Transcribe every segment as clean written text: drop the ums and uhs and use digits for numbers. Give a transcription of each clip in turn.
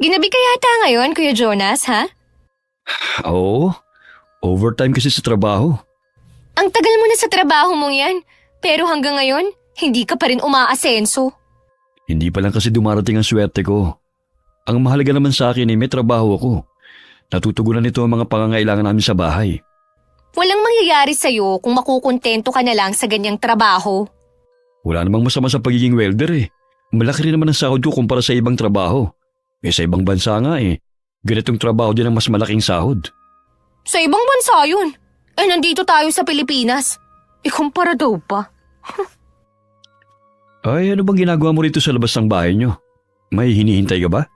Ginabi ka yata ngayon, Kuya Jonas, ha? Oo, overtime kasi sa trabaho. Ang tagal mo na sa trabaho mong yan, pero hanggang ngayon, hindi ka pa rin umaasenso. Hindi pa lang kasi dumarating ang swerte ko. Ang mahalaga naman sa akin ay may trabaho ako. Natutugunan nito ang mga pangangailangan namin sa bahay. Walang mangyayari sa'yo kung makukontento ka na lang sa ganyang trabaho. Wala namang masama sa pagiging welder eh. Malaki rin naman ang sahod ko kumpara sa ibang trabaho. Sa ibang bansa nga ganitong trabaho din ang mas malaking sahod. Sa ibang bansa yun. Nandito tayo sa Pilipinas. Ikumpara daw pa. Ay, ano bang ginagawa mo rito sa labas ng bahay nyo? May hinihintay ka ba?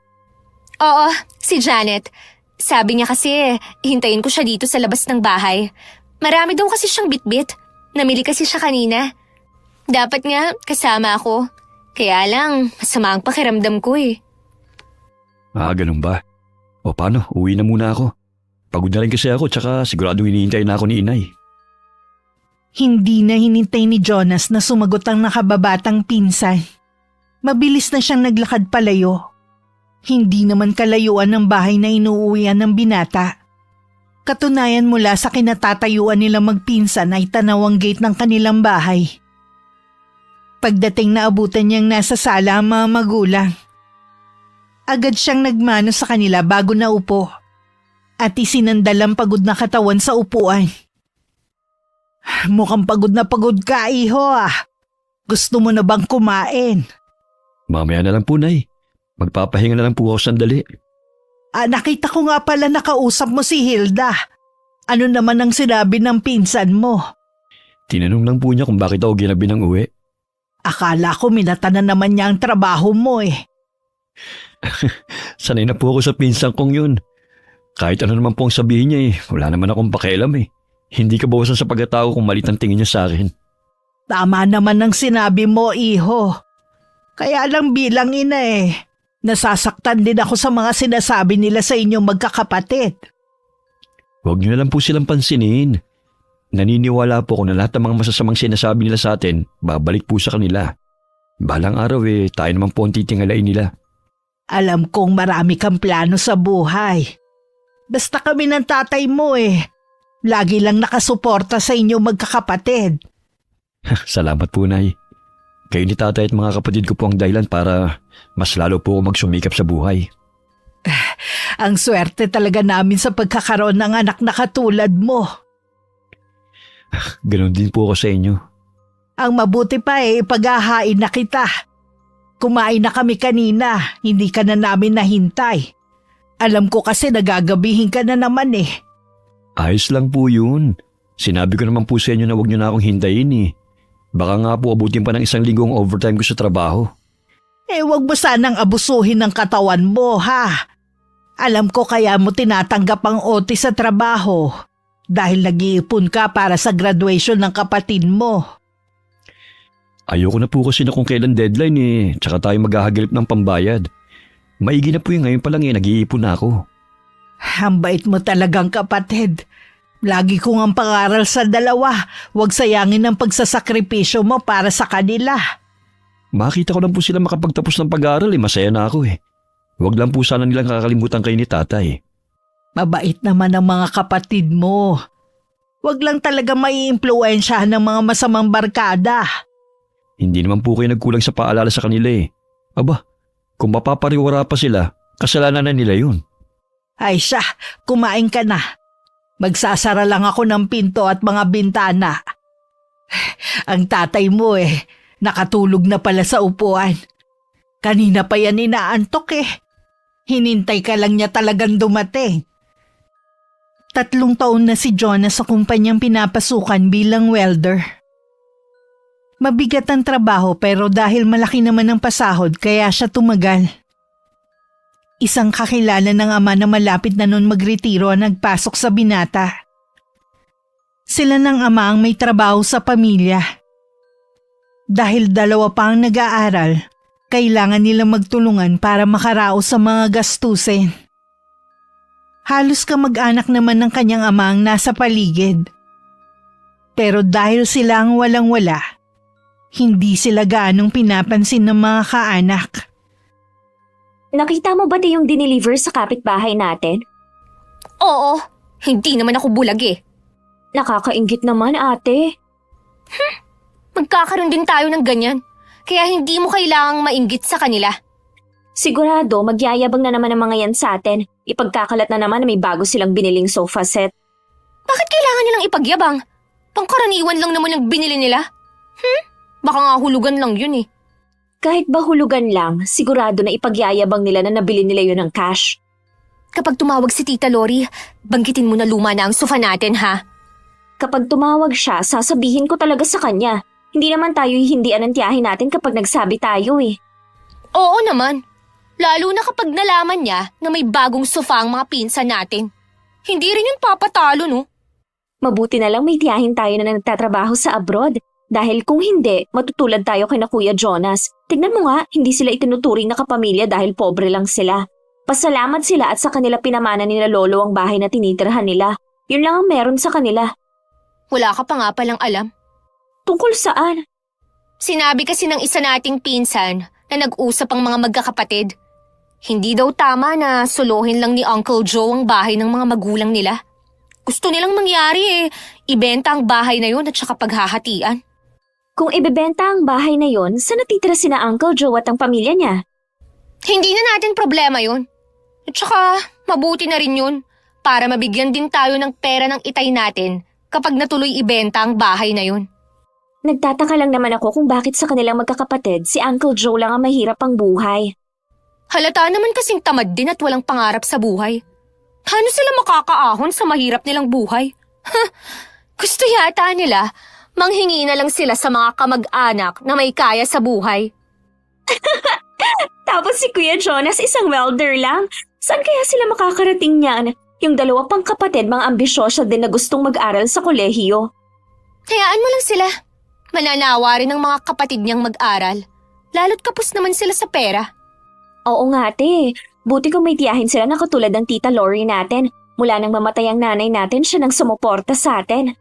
Oo, si Janet. Sabi niya kasi, hintayin ko siya dito sa labas ng bahay. Marami daw kasi siyang bitbit. Namili kasi siya kanina. Dapat nga, kasama ako. Kaya lang, masama ang pakiramdam ko eh. Ganun ba? O paano, uwi na muna ako. Pagod na rin kasi ako tsaka sigurado hinihintay na ako ni inay. Hindi na hinintay ni Jonas na sumagot ang nakababatang pinsan. Mabilis na siyang naglakad palayo. Hindi naman kalayuan ng bahay na inuuwian ng binata. Katunayan mula sa kinatatayuan nila magpinsan ay tanaw ang gate ng kanilang bahay. Pagdating na abutan niyang nasa sala ang mga magulang. Agad siyang nagmano sa kanila bago naupo at isinandal ang pagod na katawan sa upuan. Mukhang pagod na pagod ka, iho Gusto mo na bang kumain? Mamaya na lang po, Nay. Magpapahinga na lang po ako sandali. Nakita ko nga pala nakausap mo si Hilda. Ano naman ang sinabi ng pinsan mo? Tinanong lang po niya kung bakit ako ginabi ng uwi. Akala ko minata na naman niya ang trabaho mo Sanay na po ako sa pinsan kong yun. Kahit ano naman po ang sabihin niya wala naman akong pakialam Hindi ka bawasan sa pagkatao kung malit ang tingin niya sa akin. Tama naman ang sinabi mo, iho. Kaya lang bilang ina nasasaktan din ako sa mga sinasabi nila sa inyong magkakapatid. Huwag niyo na lang po silang pansinin. Naniniwala po ako na lahat ng mga masasamang sinasabi nila sa atin, babalik po sa kanila. Balang araw tayo naman po ang titingalain nila. Alam kong marami kang plano sa buhay. Basta kami ng tatay mo Lagi lang nakasuporta sa inyo magkakapatid. Salamat po, Nay. Kayo ni tatay at mga kapatid ko po ang dahilan para mas lalo po ako magsumikap sa buhay. Ang swerte talaga namin sa pagkakaroon ng anak na katulad mo. Ganon din po ako sa inyo. Ang mabuti pa paghahain na kita. Kumain na kami kanina, hindi ka na namin nahintay. Alam ko kasi nagagabihin ka na naman Ayos lang po yun. Sinabi ko naman po sa inyo na huwag niyo na akong hintayin Baka nga po abutin pa ng 1 linggo ang overtime ko sa trabaho. Wag mo sanang abusuhin ng katawan mo, ha? Alam ko kaya mo tinatanggap ang OT sa trabaho dahil nag-iipon ka para sa graduation ng kapatid mo. Ayoko na po kasi na kung kailan deadline tsaka tayo maghahagilap ng pambayad. Maigi na po ngayon pa lang nag-iipon na ako. Ang bait mo talagang kapatid. Lagi kong ang pangaral sa dalawa, huwag sayangin ang pagsasakripisyo mo para sa kanila. Makita ko lang po sila makapagtapos ng pag-aaral masaya na ako Huwag lang po sana nilang kakalimutan kayo ni tatay. Mabait naman ang mga kapatid mo. Huwag lang talaga maiimpluwensyahan ng mga masamang barkada. Hindi naman po kayo nagkulang sa paalala sa kanila Aba, kung mapapariwara pa sila, kasalanan na nila yun. Ay siya, kumain ka na. Magsasara lang ako ng pinto at mga bintana. Ang tatay mo nakatulog na pala sa upuan. Kanina pa yan inaantok Hinintay ka lang niya talagang dumating. 3 taon na si Jonas sa kumpanyang pinapasukan bilang welder. Mabigat ang trabaho pero dahil malaki naman ang pasahod kaya siya tumagal. Isang kakilala ng ama na malapit na noon magretiro ang nagpasok sa binata. Sila ng ama ang may trabaho sa pamilya. Dahil 2 pa ang nag-aaral, kailangan nilang magtulungan para makaraos sa mga gastusin. Halos kamag-anak naman ng kanyang ama ang nasa paligid. Pero dahil sila ang walang-wala, hindi sila gaanong pinapansin ng mga kaanak. Nakita mo ba yung dineliver sa kapitbahay natin? Oo, hindi naman ako bulag eh. Nakakainggit naman, ate. Magkakaroon din tayo ng ganyan. Kaya hindi mo kailangang mainggit sa kanila. Sigurado, magyayabang na naman ang mga yan sa atin. Ipagkakalat na naman na may bago silang biniling sofa set. Bakit kailangan nilang ipagyabang? Pangkaraniwan lang naman ang binili nila. Baka nga hulugan lang yun eh. Kahit ba hulugan lang, sigurado na ipagyayabang nila na nabili nila yun ng cash. Kapag tumawag si Tita Lori, banggitin mo na luma na ang sofa natin ha. Kapag tumawag siya, sasabihin ko talaga sa kanya. Hindi naman tayo hihindian ng tiyahin natin kapag nagsabi tayo eh. Oo naman. Lalo na kapag nalaman niya na may bagong sofa ang mga pinsan natin. Hindi rin yun papatalo no. Mabuti na lang may tiyahin tayo na nagtatrabaho sa abroad. Dahil kung hindi, matutulad tayo kay na Kuya Jonas. Tignan mo nga, hindi sila itinuturing na kapamilya dahil pobre lang sila. Pasalamat sila at sa kanila pinamana nila lolo ang bahay na tinitirhan nila. Yun lang ang meron sa kanila. Wala ka pa nga palang alam. Tungkol saan? Sinabi kasi ng isa nating pinsan na nag-usap ang mga magkakapatid. Hindi daw tama na solohin lang ni Uncle Joe ang bahay ng mga magulang nila. Gusto nilang mangyari ibenta ang bahay na yun at saka paghahatian. Kung ibebenta ang bahay na yon, saan natitira sina Uncle Joe at ang pamilya niya? Hindi na natin problema yun. At saka mabuti na rin yun para mabigyan din tayo ng pera ng itay natin kapag natuloy ibenta ang bahay na yun. Nagtataka lang naman ako kung bakit sa kanilang magkakapatid si Uncle Joe lang ang mahirap ang buhay. Halata naman kasing tamad din at walang pangarap sa buhay. Paano sila makakaahon sa mahirap nilang buhay? Gusto yata nila, manghingi na lang sila sa mga kamag-anak na may kaya sa buhay. Tapos si Kuya Jonas isang welder lang. Saan kaya sila makakarating niyan? Yung dalawa pang kapatid mga ambisyosa din na gustong mag-aral sa kolehiyo. Hayaan mo lang sila. Mananawa rin ng mga kapatid niyang mag-aral. Lalo't kapos naman sila sa pera. Oo nga te, buti kung may tiyahin sila na katulad ng Tita Lori natin. Mula nang mamatay ang nanay natin, siya nang sumuporta sa atin.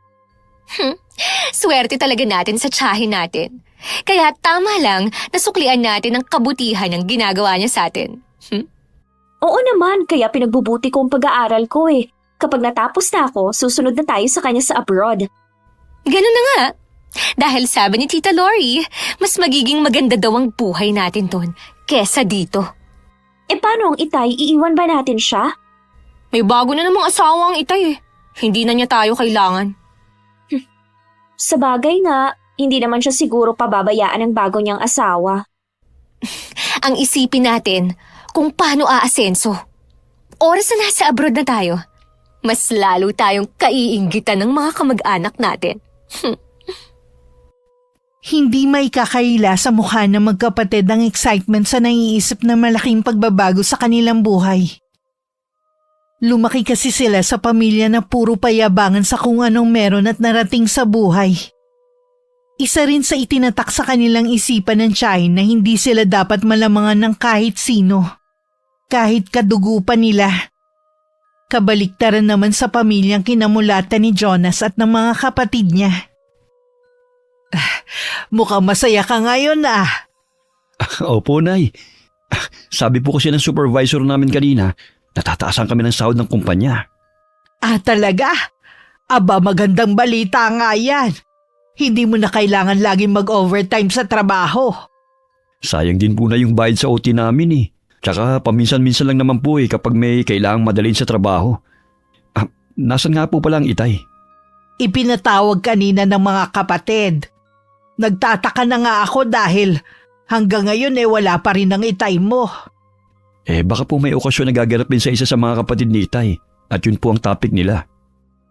Swerte talaga natin sa tiyahin natin. Kaya tama lang nasuklian natin ang kabutihan ng ginagawa niya sa atin. Oo naman, kaya pinagbubuti ko ang pag-aaral ko eh. Kapag natapos na ako, susunod na tayo sa kanya sa abroad. Ganun na nga. Dahil sabi ni Tita Lori, mas magiging maganda daw ang buhay natin doon kesa dito. E paano ang itay? Iiwan ba natin siya? May bago na namang asawa ang itay eh. Hindi na niya tayo kailangan. Sa bagay nga, hindi naman siya siguro pababayaan ng bago niyang asawa. Ang isipin natin kung paano aasenso. Oras na nasa abroad na tayo, mas lalo tayong kaiinggitan ng mga kamag-anak natin. Hindi may kakaila sa mukha ng magkapatid ang excitement sa naiisip na malaking pagbabago sa kanilang buhay. Lumaki kasi sila sa pamilya na puro payabangan sa kung anong meron at narating sa buhay. Isa rin sa itinatak sa kanilang isipan ng tiyahin na hindi sila dapat malamangan ng kahit sino. Kahit kadugo pa nila. Kabaliktaran naman sa pamilyang kinamulatan ni Jonas at ng mga kapatid niya. Mukhang masaya ka ngayon ah. Opo, Nay. Sabi po kasi ng supervisor namin kanina, natataasan kami ng sahod ng kumpanya. Ah, talaga? Aba, magandang balita nga yan. Hindi mo na kailangan laging mag-overtime sa trabaho. Sayang din po na yung bayad sa OT namin eh. Tsaka paminsan-minsan lang naman po kapag may kailangang madalhin sa trabaho. Nasaan nga po pala ang itay? Ipinatawag kanina ng mga kapatid. Nagtataka na nga ako dahil hanggang ngayon wala pa rin ang itay mo. Baka po may okasyon na gaganapin sa isa sa mga kapatid ni itay at yun po ang topic nila.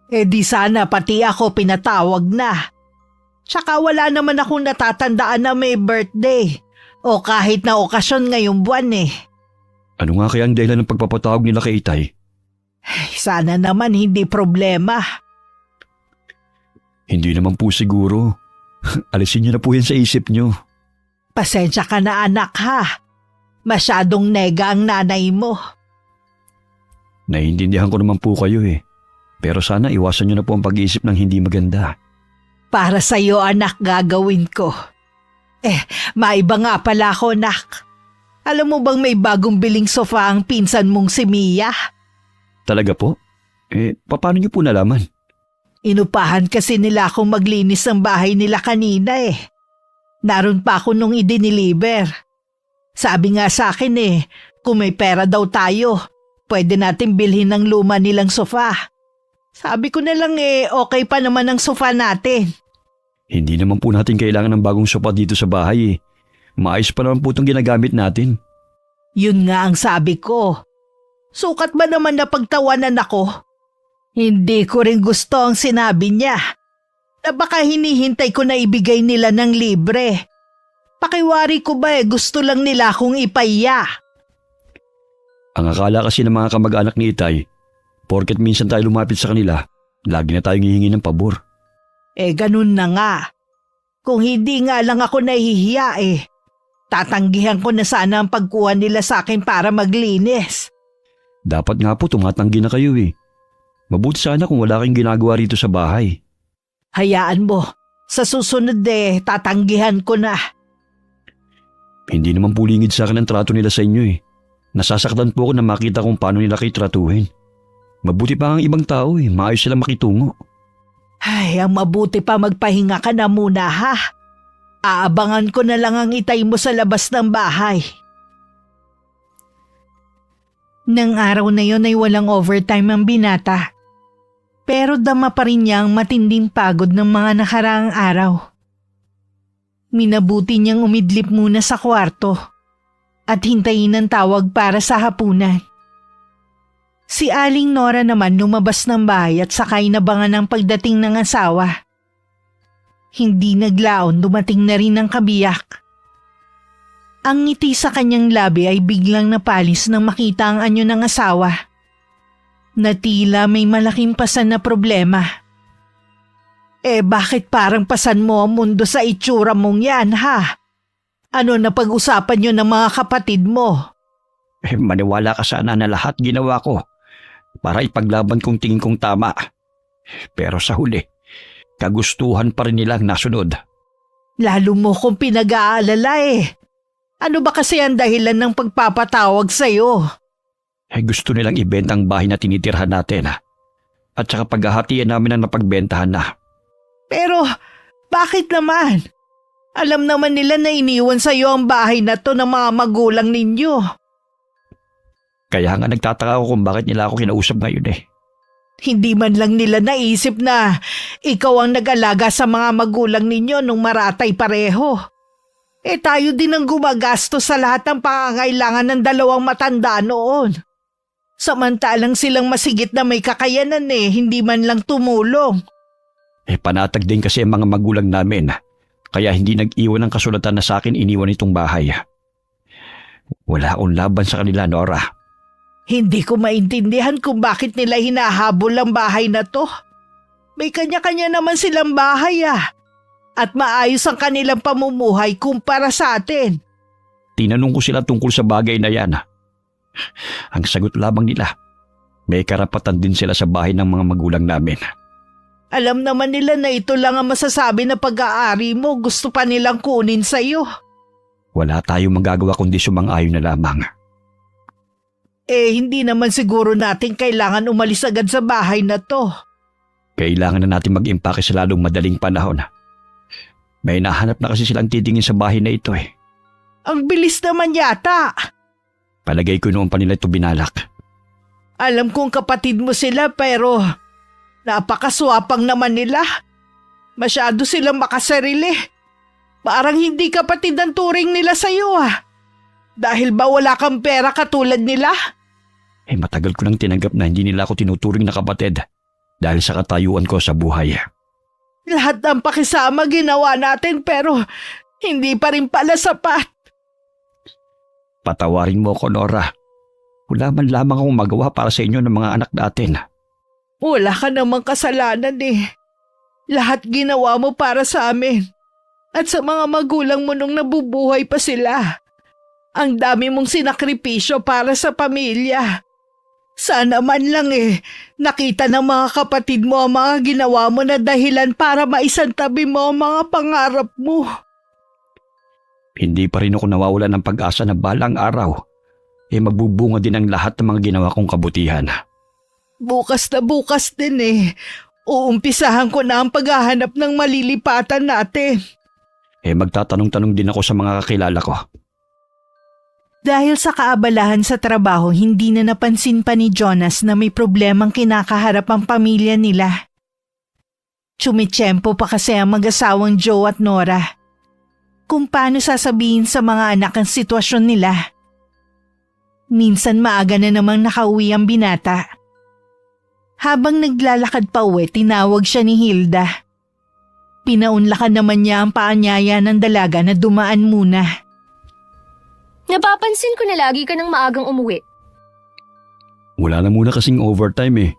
Di sana pati ako pinatawag na. Tsaka wala naman akong natatandaan na may birthday o kahit na okasyon ngayong buwan eh. Ano nga kaya ang dahilan ng pagpapatawag nila kay itay? Sana naman hindi problema. Hindi naman po siguro. Alisin niyo na po yan sa isip niyo. Pasensya ka na anak ha. Masyadong nega ang nanay mo. Naiintindihan ko naman po kayo Pero sana iwasan niyo na po ang pag-iisip ng hindi maganda. Para sa'yo anak gagawin ko. Maiba nga pala ako anak. Alam mo bang may bagong biling sofa ang pinsan mong si Mia? Talaga po? Paano niyo po nalaman? Inupahan kasi nila akong maglinis ng bahay nila kanina eh. Naroon pa ako nung i-deliver. Sabi nga sa akin kung may pera daw tayo, pwede natin bilhin ng luma nilang sofa. Sabi ko na lang okay pa naman ang sofa natin. Hindi naman po natin kailangan ng bagong sopa dito sa bahay. Maayos pa naman po itong ginagamit natin. Yun nga ang sabi ko. Sukat ba naman na pagtawanan ako? Hindi ko rin gusto ang sinabi niya. Na baka hinihintay ko na ibigay nila ng libre. Pakiwari ko ba gusto lang nila akong ipaiya. Ang akala kasi ng mga kamag-anak ni Itay, porket minsan tayo lumapit sa kanila, lagi na tayong hihingi ng pabor. Ganun na nga. Kung hindi nga lang ako nahihiya tatanggihan ko na sana ang pagkuha nila sa akin para maglinis. Dapat nga po tumatanggi na kayo Mabuti sana kung wala kayong ginagawa rito sa bahay. Hayaan mo, sa susunod tatanggihan ko na. Hindi naman po lingid sa akin ang trato nila sa inyo Nasasaktan po ako na makita kung paano nila kayo tratuhin. Mabuti pa ang ibang tao maayos silang makitungo. Ay, ang mabuti pa magpahinga ka na muna ha. Aabangan ko na lang ang Itay mo sa labas ng bahay. Nang araw na yon ay walang overtime ang binata. Pero dama pa rin niya ang matinding pagod ng mga nakaraang araw. Minabuti niyang umidlip muna sa kwarto at hintayin ang tawag para sa hapunan. Si Aling Nora naman lumabas ng bahay at sakay nabangan ang pagdating ng asawa. Hindi naglaon, dumating na rin ang kabiyak. Ang ngiti sa kanyang labi ay biglang napalis nang makita ang anyo ng asawa. Na tila may malaking pasan na problema. Bakit parang pasan mo ang mundo sa itsura mong yan ha? Ano na pag-usapan nyo ng mga kapatid mo? Maniwala ka sana na lahat ginawa ko para ipaglaban kong tingin kong tama. Pero sa huli, kagustuhan pa rin nilang nasunod. Lalo mo kong pinag-aalala Ano ba kasi ang dahilan ng pagpapatawag sa'yo? Gusto nilang ibenta ang bahay na tinitirhan natin at saka paghahatian namin ang napagbentahan na. Pero bakit naman? Alam naman nila na iniwan sa'yo ang bahay na to ng mga magulang ninyo. Kaya nga nagtataka ako kung bakit nila ako kinausap ngayon Hindi man lang nila naisip na ikaw ang nag-alaga sa mga magulang ninyo nung maratay pareho. Tayo din ang gumagastos sa lahat ng pangangailangan ng dalawang matanda noon. Samantalang silang masigit na may kakayanan hindi man lang tumulong. Panatag din kasi ang mga magulang namin, kaya hindi nag-iwan ng kasulatan na sa akin iniwan itong bahay. Wala akong laban sa kanila, Nora. Hindi ko maintindihan kung bakit nila hinahabol ang bahay na to. May kanya-kanya naman silang bahay At maayos ang kanilang pamumuhay kumpara sa atin. Tinanong ko sila tungkol sa bagay na yan. Ang sagot lamang nila, may karapatan din sila sa bahay ng mga magulang namin. Alam naman nila na ito lang ang masasabi na pag-aari mo, gusto pa nilang kunin sa'yo. Wala tayong magagawa kundi sumang-ayon na lamang. Hindi naman siguro natin kailangan umalis agad sa bahay na to. Kailangan na natin mag-impake sa lalong madaling panahon. May nahanap na kasi silang titingin sa bahay na ito Ang bilis naman yata. Palagay ko noon pa nila ito binalak. Alam kong kapatid mo sila pero napakaswapang naman nila. Masyado silang makasarili. Parang hindi kapatid ang turing nila sa'yo Dahil ba wala kang pera katulad nila? Matagal ko nang tinanggap na hindi nila ako tinuturing na kapatid dahil sa katayuan ko sa buhay. Lahat ng pakisama ginawa natin pero hindi pa rin pala sapat. Patawarin mo ako, Nora. Wala man lamang akong magawa para sa inyo ng mga anak natin. Wala ka namang kasalanan Lahat ginawa mo para sa amin. At sa mga magulang mo nung nabubuhay pa sila. Ang dami mong sinakripisyo para sa pamilya. Sana man lang nakita ng mga kapatid mo ang mga ginawa mo na dahilan para maisantabi mo ang mga pangarap mo. Hindi pa rin ako nawawala ng pag-asa na balang araw, magbubunga din ang lahat ng mga ginawa kong kabutihan. Bukas na bukas din eh. Uumpisahan ko na ang paghahanap ng malilipatan natin. Magtatanong-tanong din ako sa mga kakilala ko. Dahil sa kaabalahan sa trabaho, hindi na napansin pa ni Jonas na may problemang kinakaharap ang pamilya nila. Tsumitsyempo pa kasi ang mag-asawang Joe at Nora kung paano sasabihin sa mga anak ang sitwasyon nila. Minsan maaga na namang nakauwi ang binata. Habang naglalakad pa uwi, tinawag siya ni Hilda. Pinaunlakan naman niya ang paanyaya ng dalaga na dumaan muna. Napapansin ko na lagi ka ng maagang umuwi. Wala na muna kasing overtime.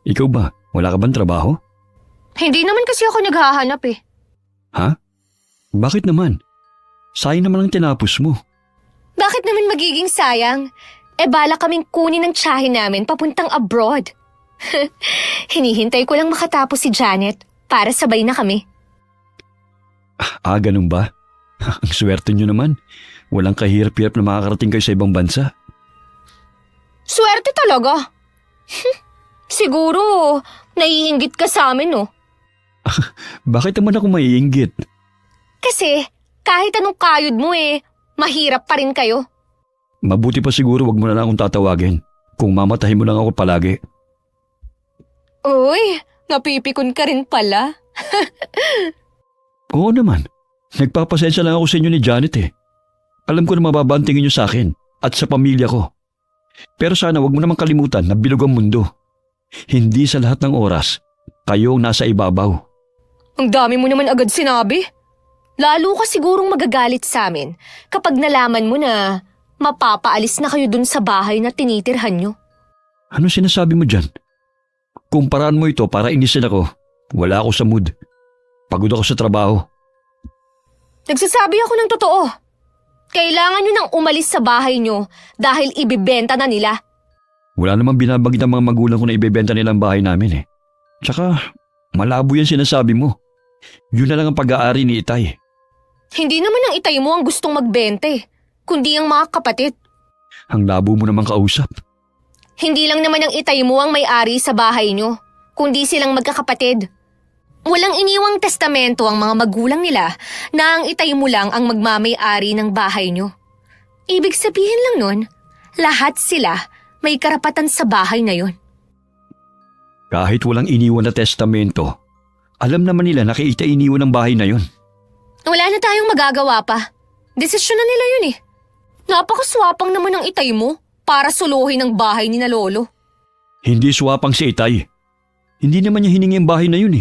Ikaw ba? Wala ka bang trabaho? Hindi naman kasi ako naghahanap eh. Ha? Bakit naman? Sayang naman ang tinapos mo. Bakit naman magiging sayang? Bala kaming kunin ng tiyahin namin papuntang abroad. Hinihintay ko lang makatapos si Janet para sabay na kami. Ganun ba? Ang swerte nyo naman. Walang kahirap-hirap na makakarating kayo sa ibang bansa. Swerte talaga. Siguro, naiinggit ka sa amin, no? Bakit naman ako maiinggit? Kasi, kahit anong kayod mo mahirap pa rin kayo. Mabuti pa siguro wag mo na lang akong tatawagin. Kung mamatahin mo lang ako palagi. Uy, napipikon ka rin pala. Oo naman. Nagpapasensya lang ako sa inyo ni Janet Alam ko na mababantingin niyo sa akin at sa pamilya ko. Pero sana wag mo namang kalimutan na bilog ang mundo. Hindi sa lahat ng oras, kayo ang nasa ibabaw. Ang dami mo naman agad sinabi. Lalo ka sigurong magagalit sa amin kapag nalaman mo na mapapaalis na kayo dun sa bahay na tinitirhan nyo. Ano sinasabi mo dyan? Kung paraan mo ito para inisin ako, wala ako sa mood. Pagod ako sa trabaho. Nagsasabi ako ng totoo. Kailangan nyo nang umalis sa bahay nyo dahil ibibenta na nila. Wala namang binabagit ang mga magulang ko na ibebenta nilang bahay namin Tsaka, malabo yan sinasabi mo. Yun na lang ang pag-aari ni Itay. Hindi naman ang itay mo ang gustong magbente, kundi ang mga kapatid. Ang labo mo namang kausap. Hindi lang naman ang itay mo ang may-ari sa bahay nyo, kundi silang magkakapatid. Walang iniwang testamento ang mga magulang nila na ang itay mo lang ang magmamay-ari ng bahay nyo. Ibig sabihin lang nun, lahat sila may karapatan sa bahay na yon. Kahit walang iniwan na testamento, alam naman nila na kay Itay iniwan ang bahay na yon. Wala na tayong magagawa pa. Desisyon na nila yun Napakaswapang naman ang itay mo para suluhin ang bahay ni na Lolo. Hindi swapang si Itay. Hindi naman niya hiningi ang bahay na yun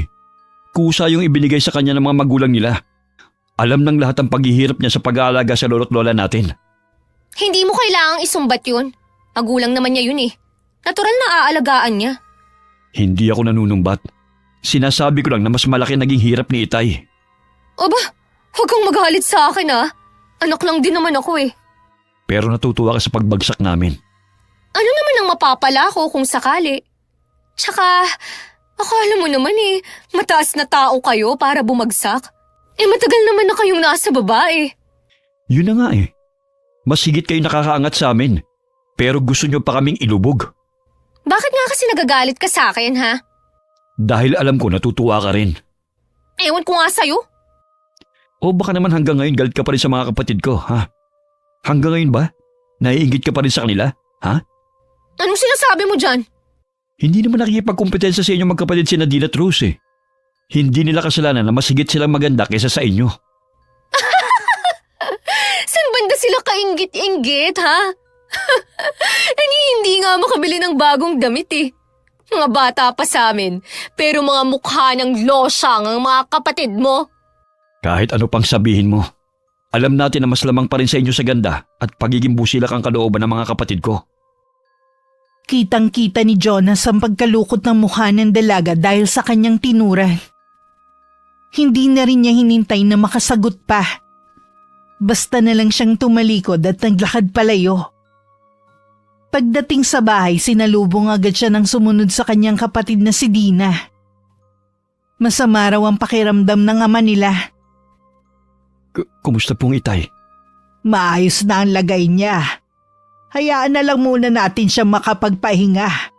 Kusa yung ibinigay sa kanya ng mga magulang nila. Alam ng lahat ang paghihirap niya sa pag-aalaga sa lolo't lola natin. Hindi mo kailangang isumbat yun. Magulang naman niya yun Natural na aalagaan niya. Hindi ako nanunumbat. Sinasabi ko lang na mas malaki naging hirap ni Itay. Aba, huwag kang magalit sa akin Anak lang din naman ako Pero natutuwa ka sa pagbagsak namin. Ano naman ang mapapala ko kung sakali? Tsaka, akala mo naman mataas na tao kayo para bumagsak. Matagal naman na kayong nasa babae. Yun na nga Mas higit kayo nakakaangat sa amin. Pero gusto nyo pa kaming ilubog. Bakit nga kasi nagagalit ka sa akin, ha? Dahil alam ko natutuwa ka rin. Ewan ko nga sa'yo. O baka naman hanggang ngayon galit ka pa rin sa mga kapatid ko, ha? Hanggang ngayon ba? Naiinggit ka pa rin sa kanila, ha? Anong sinasabi mo dyan? Hindi naman nakikipagkompetensya sa inyong magkapatid si Nadine at Rose Hindi nila kasalanan na mas higit silang maganda kaysa sa inyo. Saan banda sila kainggit-inggit, ha? Hindi nga makabili ng bagong damit Mga bata pa sa amin, pero mga mukha ng losyang ang mga kapatid mo. Kahit ano pang sabihin mo, alam natin na mas lamang pa rin sa inyo sa ganda at pagiging busilak ang kalooban ng mga kapatid ko. Kitang-kita ni Jonas ang pagkalukot ng mukha ng dalaga dahil sa kanyang tinuran. Hindi na rin niya hinintay na makasagot pa. Basta na lang siyang tumalikod at naglakad palayo. Pagdating sa bahay, sinalubong agad siya ng sumunod sa kanyang kapatid na si Dina. Masama raw ang pakiramdam ng ama nila. Kumusta pong Itay? Maayos na ang lagay niya. Hayaan na lang muna natin siya makapagpahinga.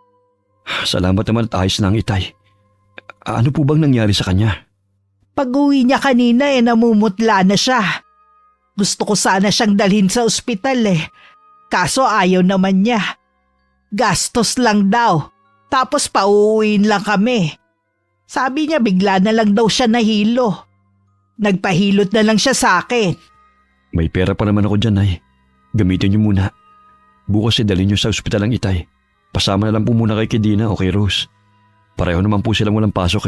Salamat naman at ayos na ang itay. Ano po bang nangyari sa kanya? Pag-uwi niya kanina namumutla na siya. Gusto ko sana siyang dalhin sa ospital kaso ayaw naman niya. Gastos lang daw, tapos pauuwiin lang kami. Sabi niya bigla na lang daw siya nahilo. Nagpahilot na lang siya sa akin. May pera pa naman ako dyan, Nay. Gamitin niyo muna. Bukas dalhin niyo sa ospital ang itay. Pasama na lang po muna kay Dina o kay Rose. Pareho naman po silang walang pasok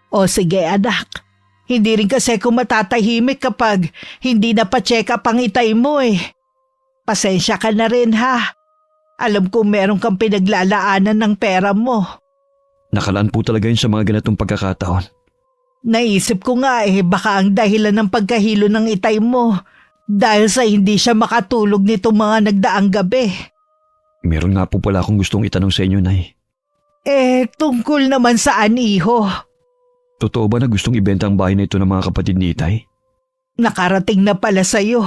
O sige anak, hindi rin kasi ako matatahimik kapag hindi na pa-check up ang itay mo Pasensya ka na rin ha. Alam ko meron kang pinaglalaanan ng pera mo. Nakalaan po talaga yun sa mga ganitong pagkakataon. Naisip ko nga baka ang dahilan ng pagkahilo ng itay mo dahil sa hindi siya makatulog nitong mga nagdaang gabi. Meron nga po pala akong gustong itanong sa inyo, Nay. Tungkol naman saan iho? Totoo ba na gustong ibenta ang bahay na ito ng mga kapatid ni Itay? Nakarating na pala sa'yo.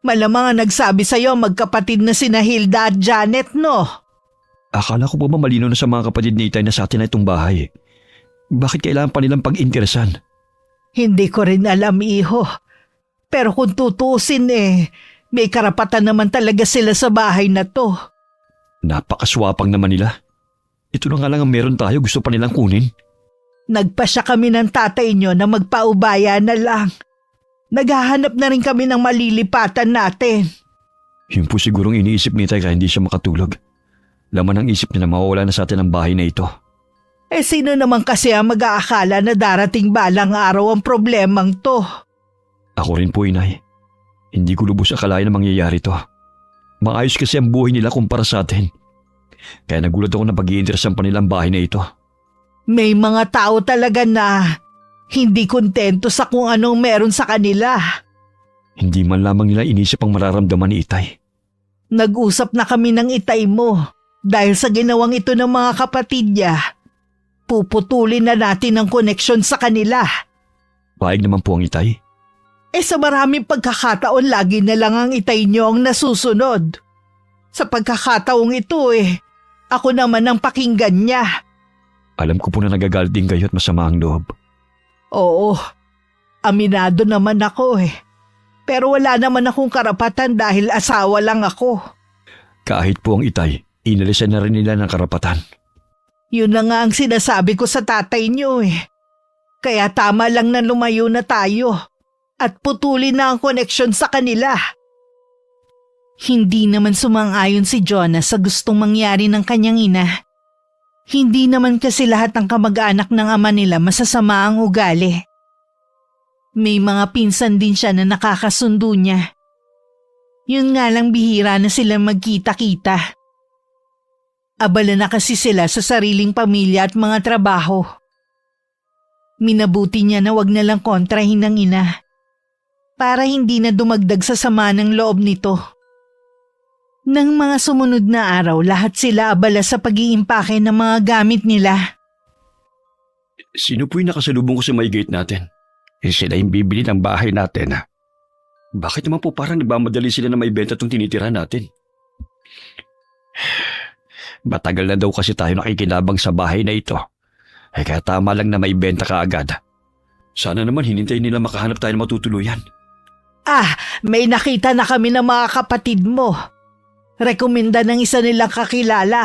Malamang ang nagsabi sa'yo magkapatid na sina Hilda at Janet, no? Akala ko pa ba malino na sa mga kapatid ni Itay na sa atin na itong bahay? Bakit kailangan pa nilang pag-interesan? Hindi ko rin alam, iho. Pero kung tutusin may karapatan naman talaga sila sa bahay na to. Napakaswapang naman nila. Ito na nga lang ang meron tayo, gusto pa nilang kunin. Nagpasya kami ng tatay nyo na magpaubaya na lang. Naghahanap na rin kami ng malilipatan natin. Yun po sigurong iniisip ni Itay kaya hindi siya makatulog. Laman ang isip niya na mawawala na sa atin ang bahay na ito. Sino naman kasi ang mag-aakala na darating balang araw ang problemang to? Ako rin po, Inay. Hindi ko lubos akalain na mangyayari to. Maayos kasi ang buhay nila kumpara sa atin. Kaya nagulat ako na pag-iinteresan pa nila ang bahay na ito. May mga tao talaga na hindi kontento sa kung anong meron sa kanila. Hindi man lamang nila inisip ang mararamdaman ni Itay. Nag-usap na kami ng itay mo dahil sa ginawang ito ng mga kapatid niya. Puputulin na natin ang koneksyon sa kanila. Paig naman po ang Itay. Sa maraming pagkakataon lagi na lang ang itay niyo ang nasusunod. Sa pagkakataong ito ako naman ang pakinggan niya. Alam ko po na nagagalit din kayo at masama ang loob. Oo, aminado naman ako Pero wala naman akong karapatan dahil asawa lang ako. Kahit po ang Itay, inalisan na rin nila ng karapatan. Yun na nga ang sinasabi ko sa tatay niyo Kaya tama lang na lumayo na tayo at putulin na ang koneksyon sa kanila. Hindi naman sumang-ayon si Jonas sa gustong mangyari ng kanyang ina. Hindi naman kasi lahat ng kamag-anak ng ama nila masasama ang ugali. May mga pinsan din siya na nakakasundo niya. Yun nga lang bihira na sila magkita-kita. Abala na kasi sila sa sariling pamilya at mga trabaho. Minabuti niya na wag na lang kontrahin ng ina para hindi na dumagdag sa sama ng loob nito. Nang mga sumunod na araw, lahat sila abala sa pag-iimpake ng mga gamit nila. Sino po yung nakasalubong ko sa may gate natin? Sila yung bibili ng bahay natin. Bakit naman po parang nagmamadali sila na may benta itong tinitira natin? Matagal na daw kasi tayo nakikinabang sa bahay na ito. Kaya tama lang na may benta ka agad. Sana naman hinintay nila makahanap tayo ng matutuluyan. May nakita na kami ng mga kapatid mo. Rekomenda ng isa nilang kakilala.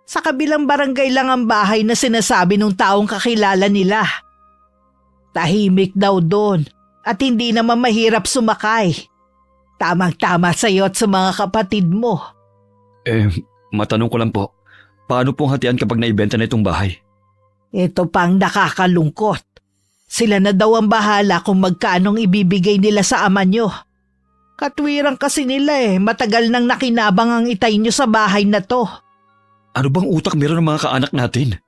Sa kabilang barangay lang ang bahay na sinasabi ng taong kakilala nila. Tahimik daw doon at hindi naman mahirap sumakay. Tamang-tama sa iyo at sa mga kapatid mo. Matanong ko lang po, paano pong hatian kapag naibenta na itong bahay? Ito pang nakakalungkot. Sila na daw ang bahala kung magkanong ibibigay nila sa ama nyo. Katwirang kasi nila matagal nang nakinabang ang itay nyo sa bahay na to. Ano bang utak meron ng mga kaanak natin?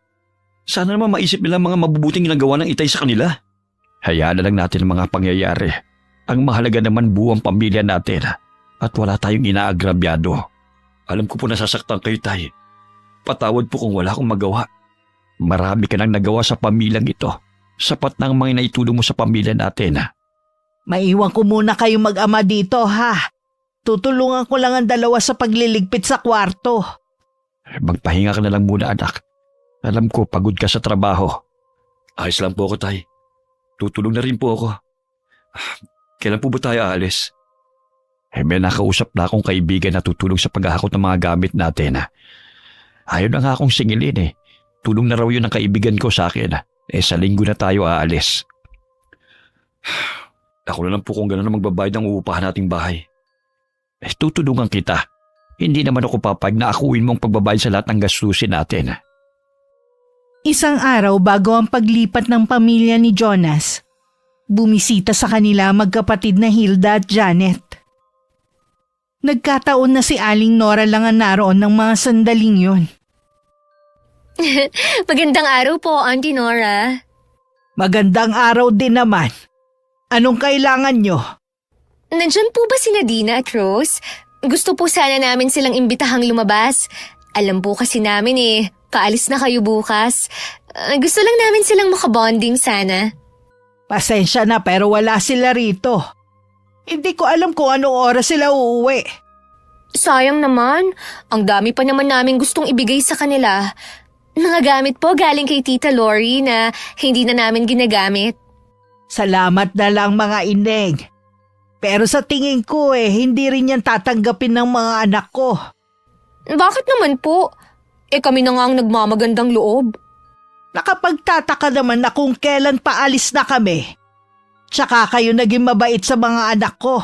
Sana naman maisip nila mga mabubuting ginagawa ng itay sa kanila. Hayaan na lang natin ang mga pangyayari. Ang mahalaga naman buong pamilya natin at wala tayong inaagrabyado. Alam ko po nasasaktan kayo, Tay. Patawad po kung wala akong magawa. Marami ka nang nagawa sa pamilyang ito. Sapat na ang mga naitulong mo sa pamilya natin. Maiwan ko muna kayo mag-ama dito, ha? Tutulungan ko lang ang dalawa sa pagliligpit sa kwarto. Magpahinga ka na lang muna, anak. Alam ko, pagod ka sa trabaho. Ayos lang po ako, tay. Tutulong na rin po ako. Kailan po ba tayo aalis? May nakausap na akong kaibigan na tutulong sa paghahakot ng mga gamit natin. Ayaw na nga akong singilin eh. Tulong na raw yun ng kaibigan ko sa akin. Sa linggo na tayo aalis. Ako na lang po kung gano'n na magbabayad ng uupahan nating bahay. Tutulungan kita. Hindi naman ako papayag na akuin mong pagbabayad sa lahat ng gastusin natin. Isang araw bago ang paglipat ng pamilya ni Jonas, bumisita sa kanila magkapatid na Hilda at Janet. Nagkataon na si Aling Nora lang ang naroon ng mga sandaling yun. Magandang araw po, Auntie Nora. Magandang araw din naman. Anong kailangan nyo? Nandyan po ba sina Dina at Rose? Gusto po sana namin silang imbitahang lumabas. Alam po kasi namin paalis na kayo bukas. Gusto lang namin silang makabonding sana. Pasensya na pero wala sila rito. Hindi ko alam kung anong oras sila uuwi. Sayang naman. Ang dami pa naman namin gustong ibigay sa kanila. Mga gamit po galing kay Tita Lori na hindi na namin ginagamit. Salamat na lang mga ineng. Pero sa tingin ko hindi rin yan tatanggapin ng mga anak ko. Bakit naman po? Kami na nga ang nagmamagandang loob. Nakapagtataka naman na kung kailan paalis na kami. Tsaka kayo naging mabait sa mga anak ko.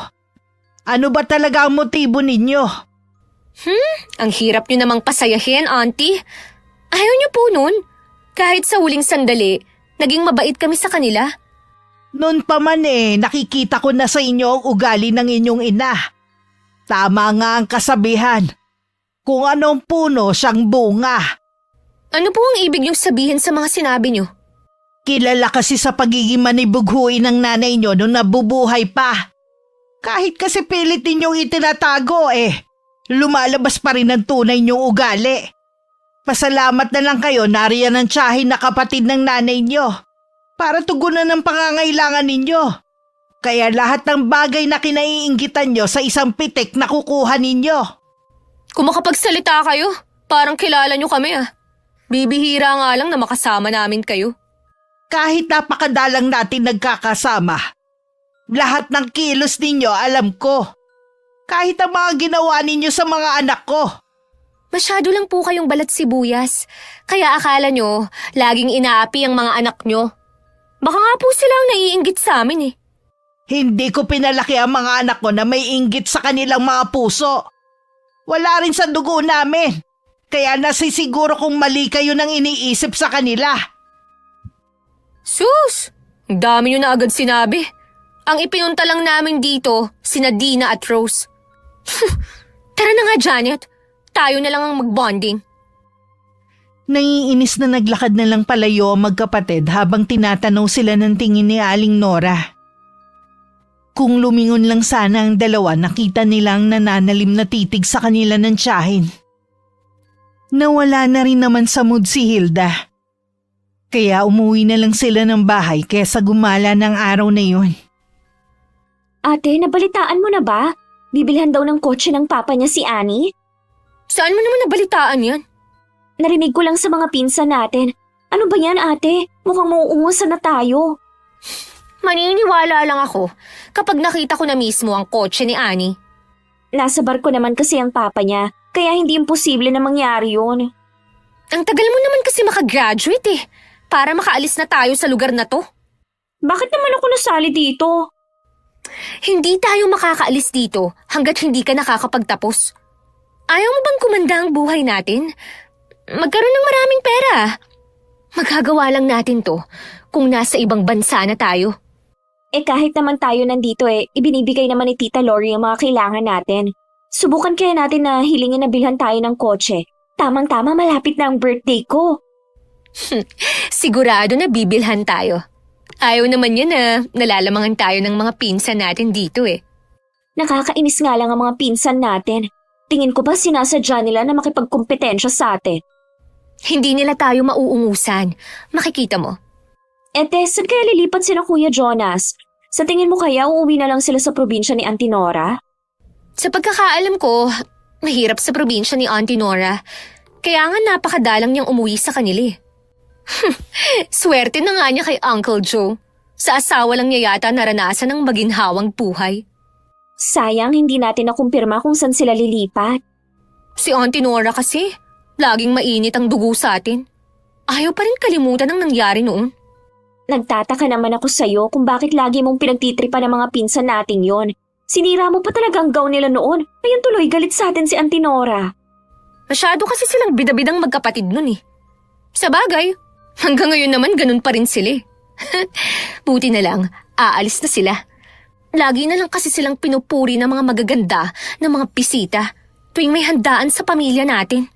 Ano ba talaga ang motibo ninyo? Ang hirap nyo namang pasayahin, Auntie. Ayaw nyo po nun. Kahit sa huling sandali, naging mabait kami sa kanila. Noon pa man nakikita ko na sa inyo ang ugali ng inyong ina. Tama nga ang kasabihan. Kung anong puno siyang bunga. Ano po ang ibig niyong sabihin sa mga sinabi niyo? Kilala kasi sa pagiging manibughuin ng nanay niyo nung nabubuhay pa. Kahit kasi pilit ninyong itinatago lumalabas pa rin ang tunay niyong ugali. Pasalamat na lang kayo nariyan ang tiyahin na kapatid ng nanay niyo. Para tugunan ng pangangailangan ninyo. Kaya lahat ng bagay na kinaiinggitan nyo sa isang pitik na kukuha ninyo. Kung makapagsalita kayo, parang kilala nyo kami Bibihira nga lang na makasama namin kayo. Kahit napakadalang natin nagkakasama, lahat ng kilos ninyo alam ko. Kahit ang mga ginawa ninyo sa mga anak ko. Masyado lang po kayong balat sibuyas. Kaya akala nyo, laging inaapi ang mga anak nyo. Baka nga po sila ang naiinggit sa amin Hindi ko pinalaki ang mga anak ko na may inggit sa kanilang mga puso. Wala rin sa dugo namin. Kaya nasisiguro kung mali kayo nang iniisip sa kanila. Sus! Ang dami nyo na agad sinabi. Ang ipinunta lang namin dito, sina Dina at Rose. Tara na nga, Janet. Tayo na lang ang magbonding. Naiinis na naglakad na lang palayo ang magkapatid habang tinatanaw sila ng tingin ni Aling Nora. Kung lumingon lang sana ang dalawa, nakita nilang nananalim na titig sa kanila ng tiyahin. Nawala na rin naman sa mood si Hilda. Kaya umuwi na lang sila ng bahay kesa gumala ng araw na yun. Ate, nabalitaan mo na ba? Bibilhan daw ng kotse ng papa niya si Annie? Saan mo naman nabalitaan yan? Narinig ko lang sa mga pinsan natin. Ano ba yan, ate? Mukhang mauungusan na tayo. Maniniwala lang ako kapag nakita ko na mismo ang kotse ni Annie. Nasa barko naman kasi ang papa niya, kaya hindi imposible na mangyari yun. Ang tagal mo naman kasi makagraduate para makaalis na tayo sa lugar na to. Bakit naman ako nasali dito? Hindi tayo makakaalis dito hanggat hindi ka nakakapagtapos. Ayaw mo bang kumanda ang buhay natin? Magkaroon ng maraming pera. Magagawa lang natin to kung nasa ibang bansa na tayo. Kahit naman tayo nandito ibinibigay naman ni Tita Lori ang mga kailangan natin. Subukan kaya natin na hilingin na bilhan tayo ng kotse. Tamang-tama malapit na ang birthday ko. Sigurado na bibilhan tayo. Ayaw naman yun na nalalamangan tayo ng mga pinsan natin dito Nakakainis nga lang ang mga pinsan natin. Tingin ko ba sinasadya nila na makipagkompetensya sa atin? Hindi nila tayo mauungusan. Makikita mo. Saan kaya lilipat sila Kuya Jonas? Sa tingin mo kaya uuwi na lang sila sa probinsya ni Auntie Nora? Sa pagkakaalam ko, mahirap sa probinsya ni Auntie Nora. Kaya nga napakadalang niyang umuwi sa kanila. Swerte na nga niya kay Uncle Joe. Sa asawa lang niya yata naranasan ng maginhawang buhay. Sayang hindi natin nakumpirma kung saan sila lilipat. Si Auntie Nora kasi, laging mainit ang dugo sa atin. Ayaw pa rin kalimutan ang nangyari noon. Nagtataka naman ako sa'yo kung bakit lagi mong pinagtitripan ng mga pinsan nating yon. Sinira mo pa talaga ang gown nila noon. Ngayon tuloy galit sa atin si Auntie Nora. Masyado kasi silang bidabidang magkapatid nun eh. Sa bagay, hanggang ngayon naman ganun pa rin sila eh. Buti na lang, aalis na sila. Lagi na lang kasi silang pinupuri ng mga magaganda ng mga bisita tuwing may handaan sa pamilya natin.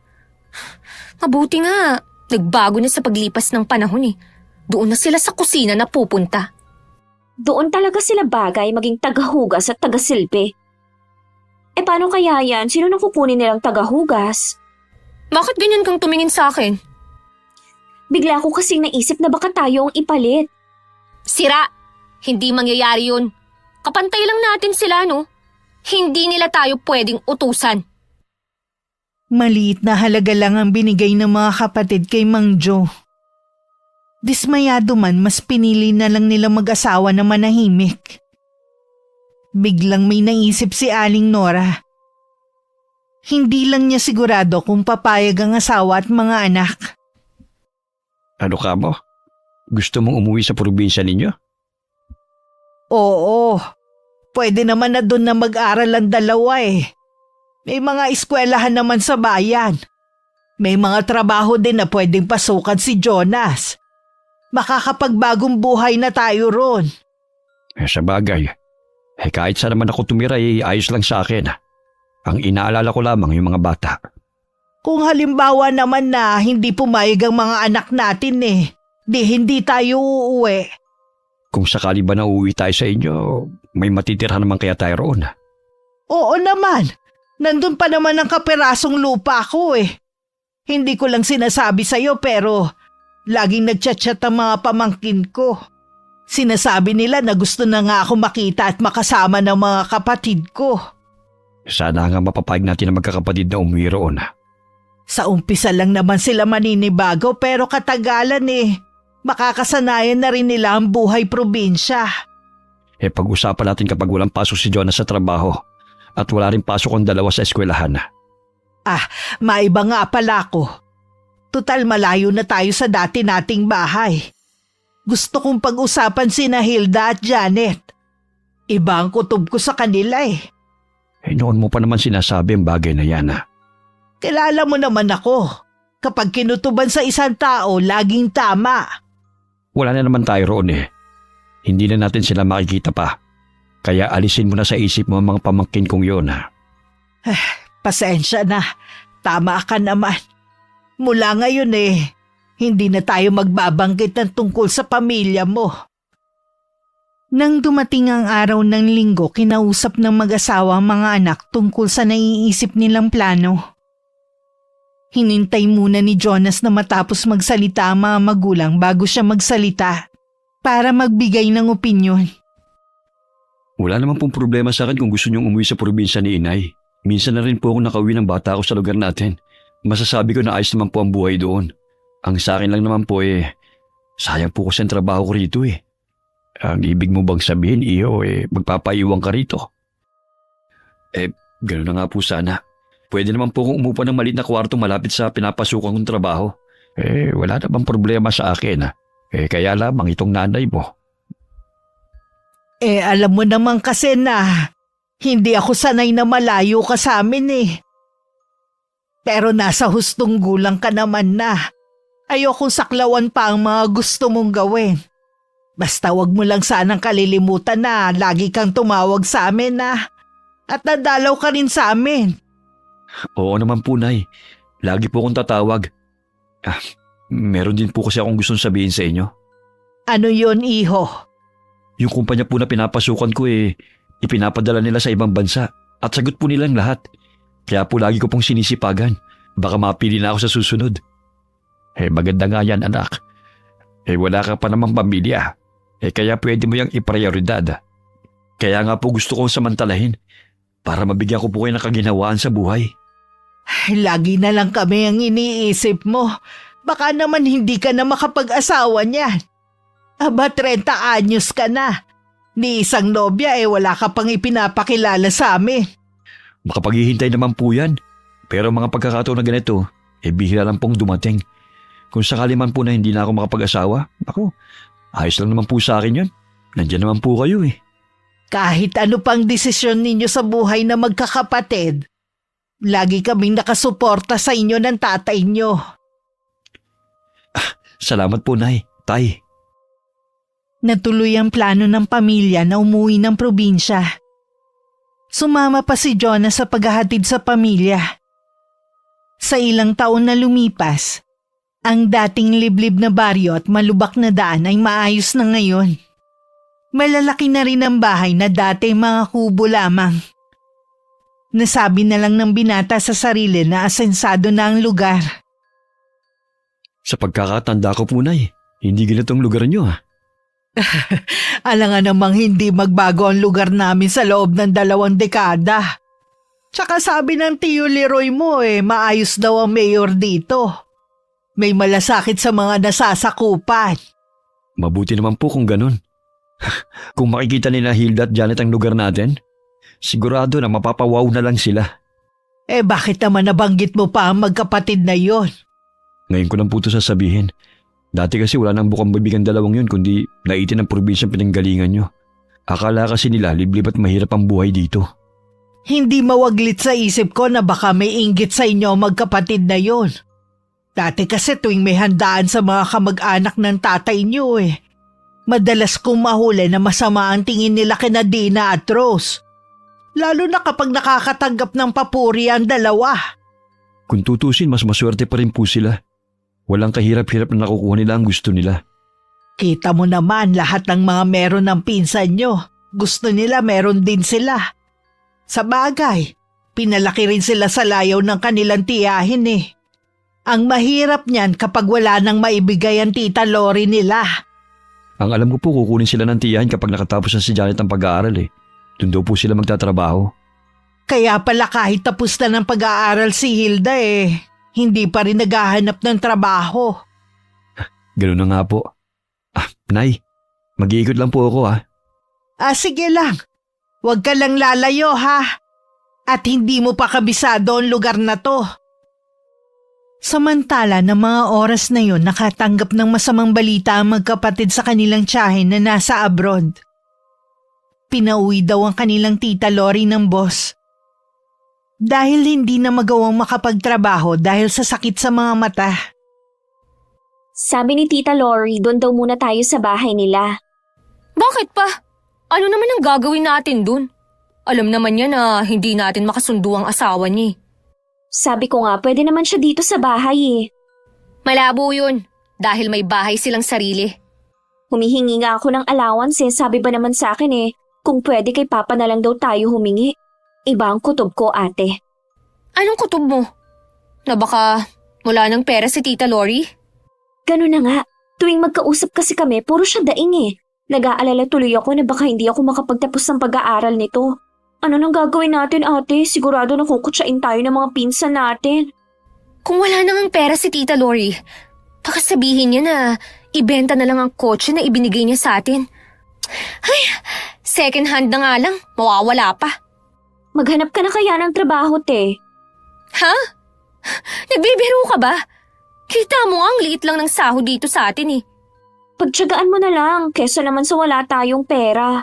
Mabuti nga, nagbago na sa paglipas ng panahon eh. Doon na sila sa kusina na pupunta. Doon talaga sila bagay maging tagahugas at tagasilbi. Paano kaya yan? Sino nang kukunin nilang tagahugas? Bakit ganyan kang tumingin sa akin? Bigla ko kasing naisip na baka tayo ang ipalit. Sira! Hindi mangyayari yun. Kapantay lang natin sila, no? Hindi nila tayo pwedeng utusan. Maliit na halaga lang ang binigay ng mga kapatid kay Mang Joe. Dismayado man, mas pinili na lang nila mag-asawa na manahimik. Biglang may naisip si Aling Nora. Hindi lang niya sigurado kung papayag ang asawa at mga anak. Ano ka mo? Gusto mong umuwi sa probinsya ninyo? Oo, pwede naman na doon na mag-aral ang dalawa eh. May mga eskwelahan naman sa bayan. May mga trabaho din na pwedeng pasukan si Jonas. Makakapagbagong buhay na tayo ron. Sa bagay, kahit saan naman ako tumira ayos lang sa akin. Ang inaalala ko lamang yung mga bata. Kung halimbawa naman na hindi pumayag ang mga anak natin di hindi tayo uuwi. Kung sakali ba na uuwi tayo sa inyo, may matitirhan naman kaya tayo roon. Oo naman, nandun pa naman ang kaperasong lupa ko Hindi ko lang sinasabi sa'yo pero laging nagchat-chat ang mga pamangkin ko. Sinasabi nila na gusto na nga ako makita at makasama ng mga kapatid ko. Sana nga mapapayag natin ang magkakapatid na umuwi roon. Sa umpisa lang naman sila maninibago pero katagalan makakasanayan na rin nila ang buhay probinsya. Pag-usapan natin kapag walang pasok si Jonas sa trabaho at wala rin pasok ang dalawa sa eskwelahan. Maiba nga pala ko. Tutal malayo na tayo sa dati nating bahay. Gusto kong pag-usapan sina Hilda at Janet. Iba ang kutob ko sa kanila Noon mo pa naman sinasabi ang bagay na yan. Kilala mo naman ako. Kapag kinutuban sa isang tao, laging tama. Wala na naman tayo roon Hindi na natin sila makikita pa. Kaya alisin mo na sa isip mo ang mga pamangkin kong yun. Pasensya na. Tama ka naman. Mula ngayon hindi na tayo magbabanggit ng tungkol sa pamilya mo. Nang dumating ang araw ng linggo, kinausap ng mag-asawa ang mga anak tungkol sa naiisip nilang plano. Hinintay muna ni Jonas na matapos magsalita ang mga magulang bago siya magsalita para magbigay ng opinyon. Wala naman pong problema sa akin kung gusto niyong umuwi sa probinsya ni Inay. Minsan na rin po ako nakauwi ng bata ko sa lugar natin. Masasabi ko na ayos naman po ang buhay doon. Ang sa akin lang naman po sayang po kasi ang trabaho ko rito Ang ibig mo bang sabihin, iyo, magpapaiwan ka rito? Gano'n na nga po sana. Pwede naman po kung umupa ng maliit na kwarto malapit sa pinapasukan kong trabaho. Wala namang problema sa akin. Kaya lamang itong nanay mo. Alam mo naman kasi na hindi ako sanay na malayo ka sa amin Pero nasa hustong gulang ka naman na. Ayokong saklawan pa ang mga gusto mong gawin. Basta wag mo lang sanang kalilimutan na lagi kang tumawag sa amin at nadalaw ka rin sa amin. Oo naman po, Nay. Lagi po akong tatawag. Meron din po kasi akong gustong sabihin sa inyo. Ano yon, iho? Yung kumpanya po na pinapasukan ko ipinapadala nila sa ibang bansa at sagot po nilang lahat. Kaya po lagi ko pong sinisipagan. Baka mapili na ako sa susunod. Maganda nga yan, anak. Wala ka pa namang pamilya. Kaya pwede mo yung iprioridad. Kaya nga po gusto kong samantalahin para mabigyan ko po kayo ng kaginhawaan sa buhay. Ay, lagi na lang kami ang iniisip mo. Baka naman hindi ka na makapag-asawa niyan. Aba, 30 anyos ka na. Ni isang nobya wala ka pang ipinapakilala sa amin. Makapaghihintay naman po yan. Pero mga pagkakataon na ganito, bihira lang pong dumating. Kung sakali man po na hindi na ako makapag-asawa, ako, ayos lang naman po sa akin yun. Nandiyan naman po kayo eh. Kahit ano pang desisyon ninyo sa buhay na magkakapatid, lagi kaming nakasuporta sa inyo ng tatay nyo. Salamat po, Nay. Tay. Natuloy ang plano ng pamilya na umuwi ng probinsya. Sumama pa si Jonas sa paghahatid sa pamilya. Sa ilang taon na lumipas, ang dating liblib na baryo at malubak na daan ay maayos na ngayon. Malalaki na rin ang bahay na dati mga kubo lamang. Nasabi na lang ng binata sa sarili na asensado na ang lugar. Sa pagkakatanda ko po, Nay, hindi ganitong lugar nyo ah. Alangan namang hindi magbago ang lugar namin sa loob ng 2 dekada. Tsaka sabi ng tiyo Leroy mo maayos daw ang mayor dito. May malasakit sa mga nasasakupan. Mabuti naman po kung ganun. Kung makikita nila Hilda at Janet ang lugar natin, sigurado na mapapawaw na lang sila. Bakit naman nabanggit mo pa ang magkapatid na yon? Ngayon ko lang po ito sasabihin. Dati kasi wala nang bukang bibig ang dalawang yun kundi naitin ang probinsyang pinanggalingan nyo. Akala kasi nila liblib at mahirap ang buhay dito. Hindi mawaglit sa isip ko na baka may inggit sa inyo magkapatid na yon. Dati kasi tuwing may handaan sa mga kamag-anak ng tatay nyo madalas kong mahuli na masama ang tingin nila kina Dina at Rose. Lalo na kapag nakakatanggap ng papuri ang dalawa. Kung tutusin, mas maswerte pa rin po sila. Walang kahirap-hirap na nakukuha nila ang gusto nila. Kita mo naman lahat ng mga meron ng pinsan nyo. Gusto nila meron din sila. Sa bagay, pinalaki rin sila sa layaw ng kanilang tiyahin Ang mahirap niyan kapag wala nang maibigay ang tita Lori nila. Ang alam ko po kukunin sila ng tiyahin kapag nakatapos na si Janet ang pag-aaral Doon daw po sila magtatrabaho. Kaya pala kahit tapos na ng pag-aaral si Hilda hindi pa rin naghahanap ng trabaho. Ganun na nga po. Nay, mag-iikot lang po ako Sige lang. Huwag ka lang lalayo ha. At hindi mo pa kabisado ang lugar na to. Samantala ng mga oras na yon nakatanggap ng masamang balita ang magkapatid sa kanilang tiyahin na nasa abroad. Pinauwi daw ang kanilang tita Lori ng boss. Dahil hindi na magawang makapagtrabaho dahil sa sakit sa mga mata. Sabi ni Tita Lori, doon daw muna tayo sa bahay nila. Bakit pa? Ano naman ang gagawin natin dun? Alam naman niya na hindi natin makasundo ang asawa niya. Sabi ko nga, pwede naman siya dito sa bahay Malabo yun, dahil may bahay silang sarili. Humihingi nga ako ng allowance sabi ba naman sa akin kung pwede kay Papa na lang daw tayo humingi. Iba ang kutob ko, ate. Anong kutob mo? Na baka wala nang pera si Tita Lori? Ganun na nga. Tuwing magkausap kasi kami, puro siya daing Nag-aalala tuloy ako na baka hindi ako makapagtapos ng pag-aaral nito. Ano nang gagawin natin, ate? Sigurado na kukutsain tayo ng mga pinsan natin. Kung wala nang pera si Tita Lori, baka sabihin niya na ibenta na lang ang kotse na ibinigay niya sa atin. Ay, second hand na nga lang, mawawala pa. Maghanap ka na kaya ng trabaho, te. Ha? Nagbibiro ka ba? Kita mo ang liit lang ng sahod dito sa atin Pagtsagaan mo na lang, kesa naman sa wala tayong pera.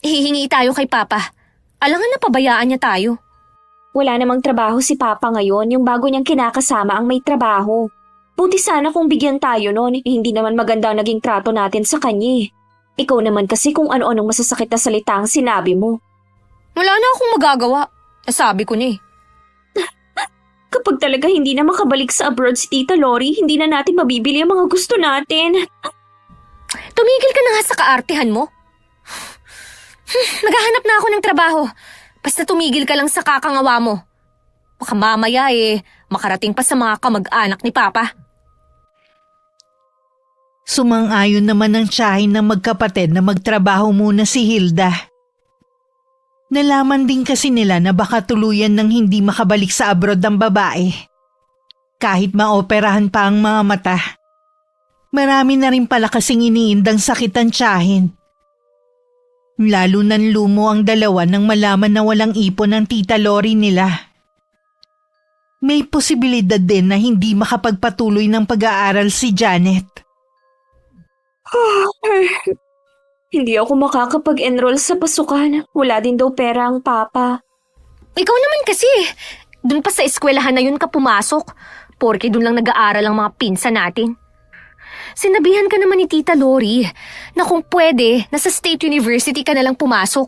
Hihingi tayo kay Papa. Alangan na pabayaan niya tayo. Wala namang trabaho si Papa ngayon, yung bago niyang kinakasama ang may trabaho. Buti sana kung bigyan tayo nun, hindi naman maganda ang naging trato natin sa kanya. Ikaw naman kasi kung ano-anong masasakit na salita ang sinabi mo. Wala na akong magagawa. Nasabi ko niya Kapag talaga hindi na makabalik sa abroad si Tita Lori, hindi na natin mabibili ang mga gusto natin. Tumigil ka na nga sa kaartehan mo. Naghahanap na ako ng trabaho. Basta tumigil ka lang sa kakangawa mo. Baka mamaya makarating pa sa mga kamag-anak ni Papa. Sumang-ayon naman ang tiyahin ng magkapatid na magtrabaho muna si Hilda. Nalaman din kasi nila na baka tuluyan ng hindi makabalik sa abroad ang babae. Kahit maoperahan pa ang mga mata. Marami na rin pala kasing iniindang sakit ang tiyahin. Lalo nang lumo ang dalawa nang malaman na walang ipon ang tita Lori nila. May posibilidad din na hindi makapagpatuloy ng pag-aaral si Janet. Hindi ako makakapag-enroll sa pasukan. Wala din daw pera ang papa. Ikaw naman kasi, dun pa sa eskwelahan na yun ka pumasok. Porke dun lang nag-aaral ang mga pinsan natin. Sinabihan ka naman ni Tita Lori na kung pwede, nasa State University ka na lang pumasok.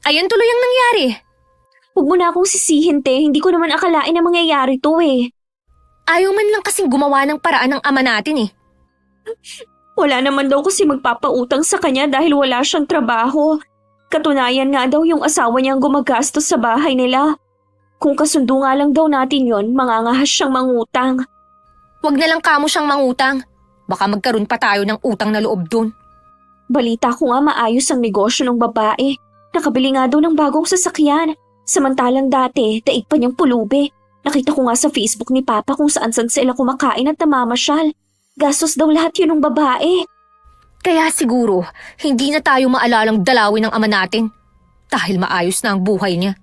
Ayan tuloy ang nangyari. Huwag mo na akong sisihin, te. Hindi ko naman akalain na mangyayari to eh. Ayaw man lang kasing gumawa ng paraan ng ama natin eh. Wala naman daw kasi magpapautang sa kanya dahil wala siyang trabaho. Katunayan nga daw yung asawa niyang gumagastos sa bahay nila. Kung kasundo nga lang daw natin yon, mangangahas siyang mangutang. Huwag na lang kamo siyang mangutang. Baka magkaroon pa tayo ng utang na loob dun. Balita ko nga maayos ang negosyo ng babae. Nakabili nga daw ng bagong sasakyan. Samantalang dati, daig pa niyang pulubi. Nakita ko nga sa Facebook ni Papa kung saan-saan sila kumakain at namamasyal. Gastos daw lahat yun ng babae. Kaya siguro, hindi na tayo maalalang dalawin ng ama natin. Dahil maayos na ang buhay niya.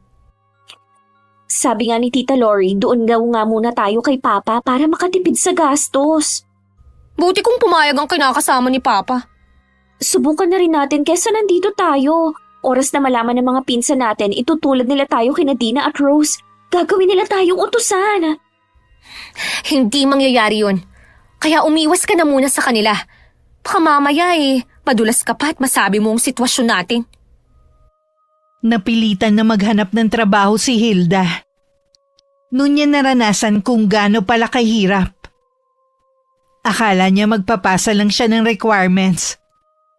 Sabi nga ni Tita Lori, doon daw nga muna tayo kay Papa para makatipid sa gastos. Buti kung pumayag ang kinakasama ni Papa. Subukan na rin natin kesa nandito tayo. Oras na malaman ng mga pinsan natin, itutulad nila tayo kina Dina at Rose. Gagawin nila tayong utusan. Hindi mangyayari yun. Kaya umiwas ka na muna sa kanila. Baka mamaya madulas ka pa at masabi mo ang sitwasyon natin. Napilitan na maghanap ng trabaho si Hilda. Noon niya naranasan kung gaano pala kahirap. Akala niya magpapasa lang siya ng requirements.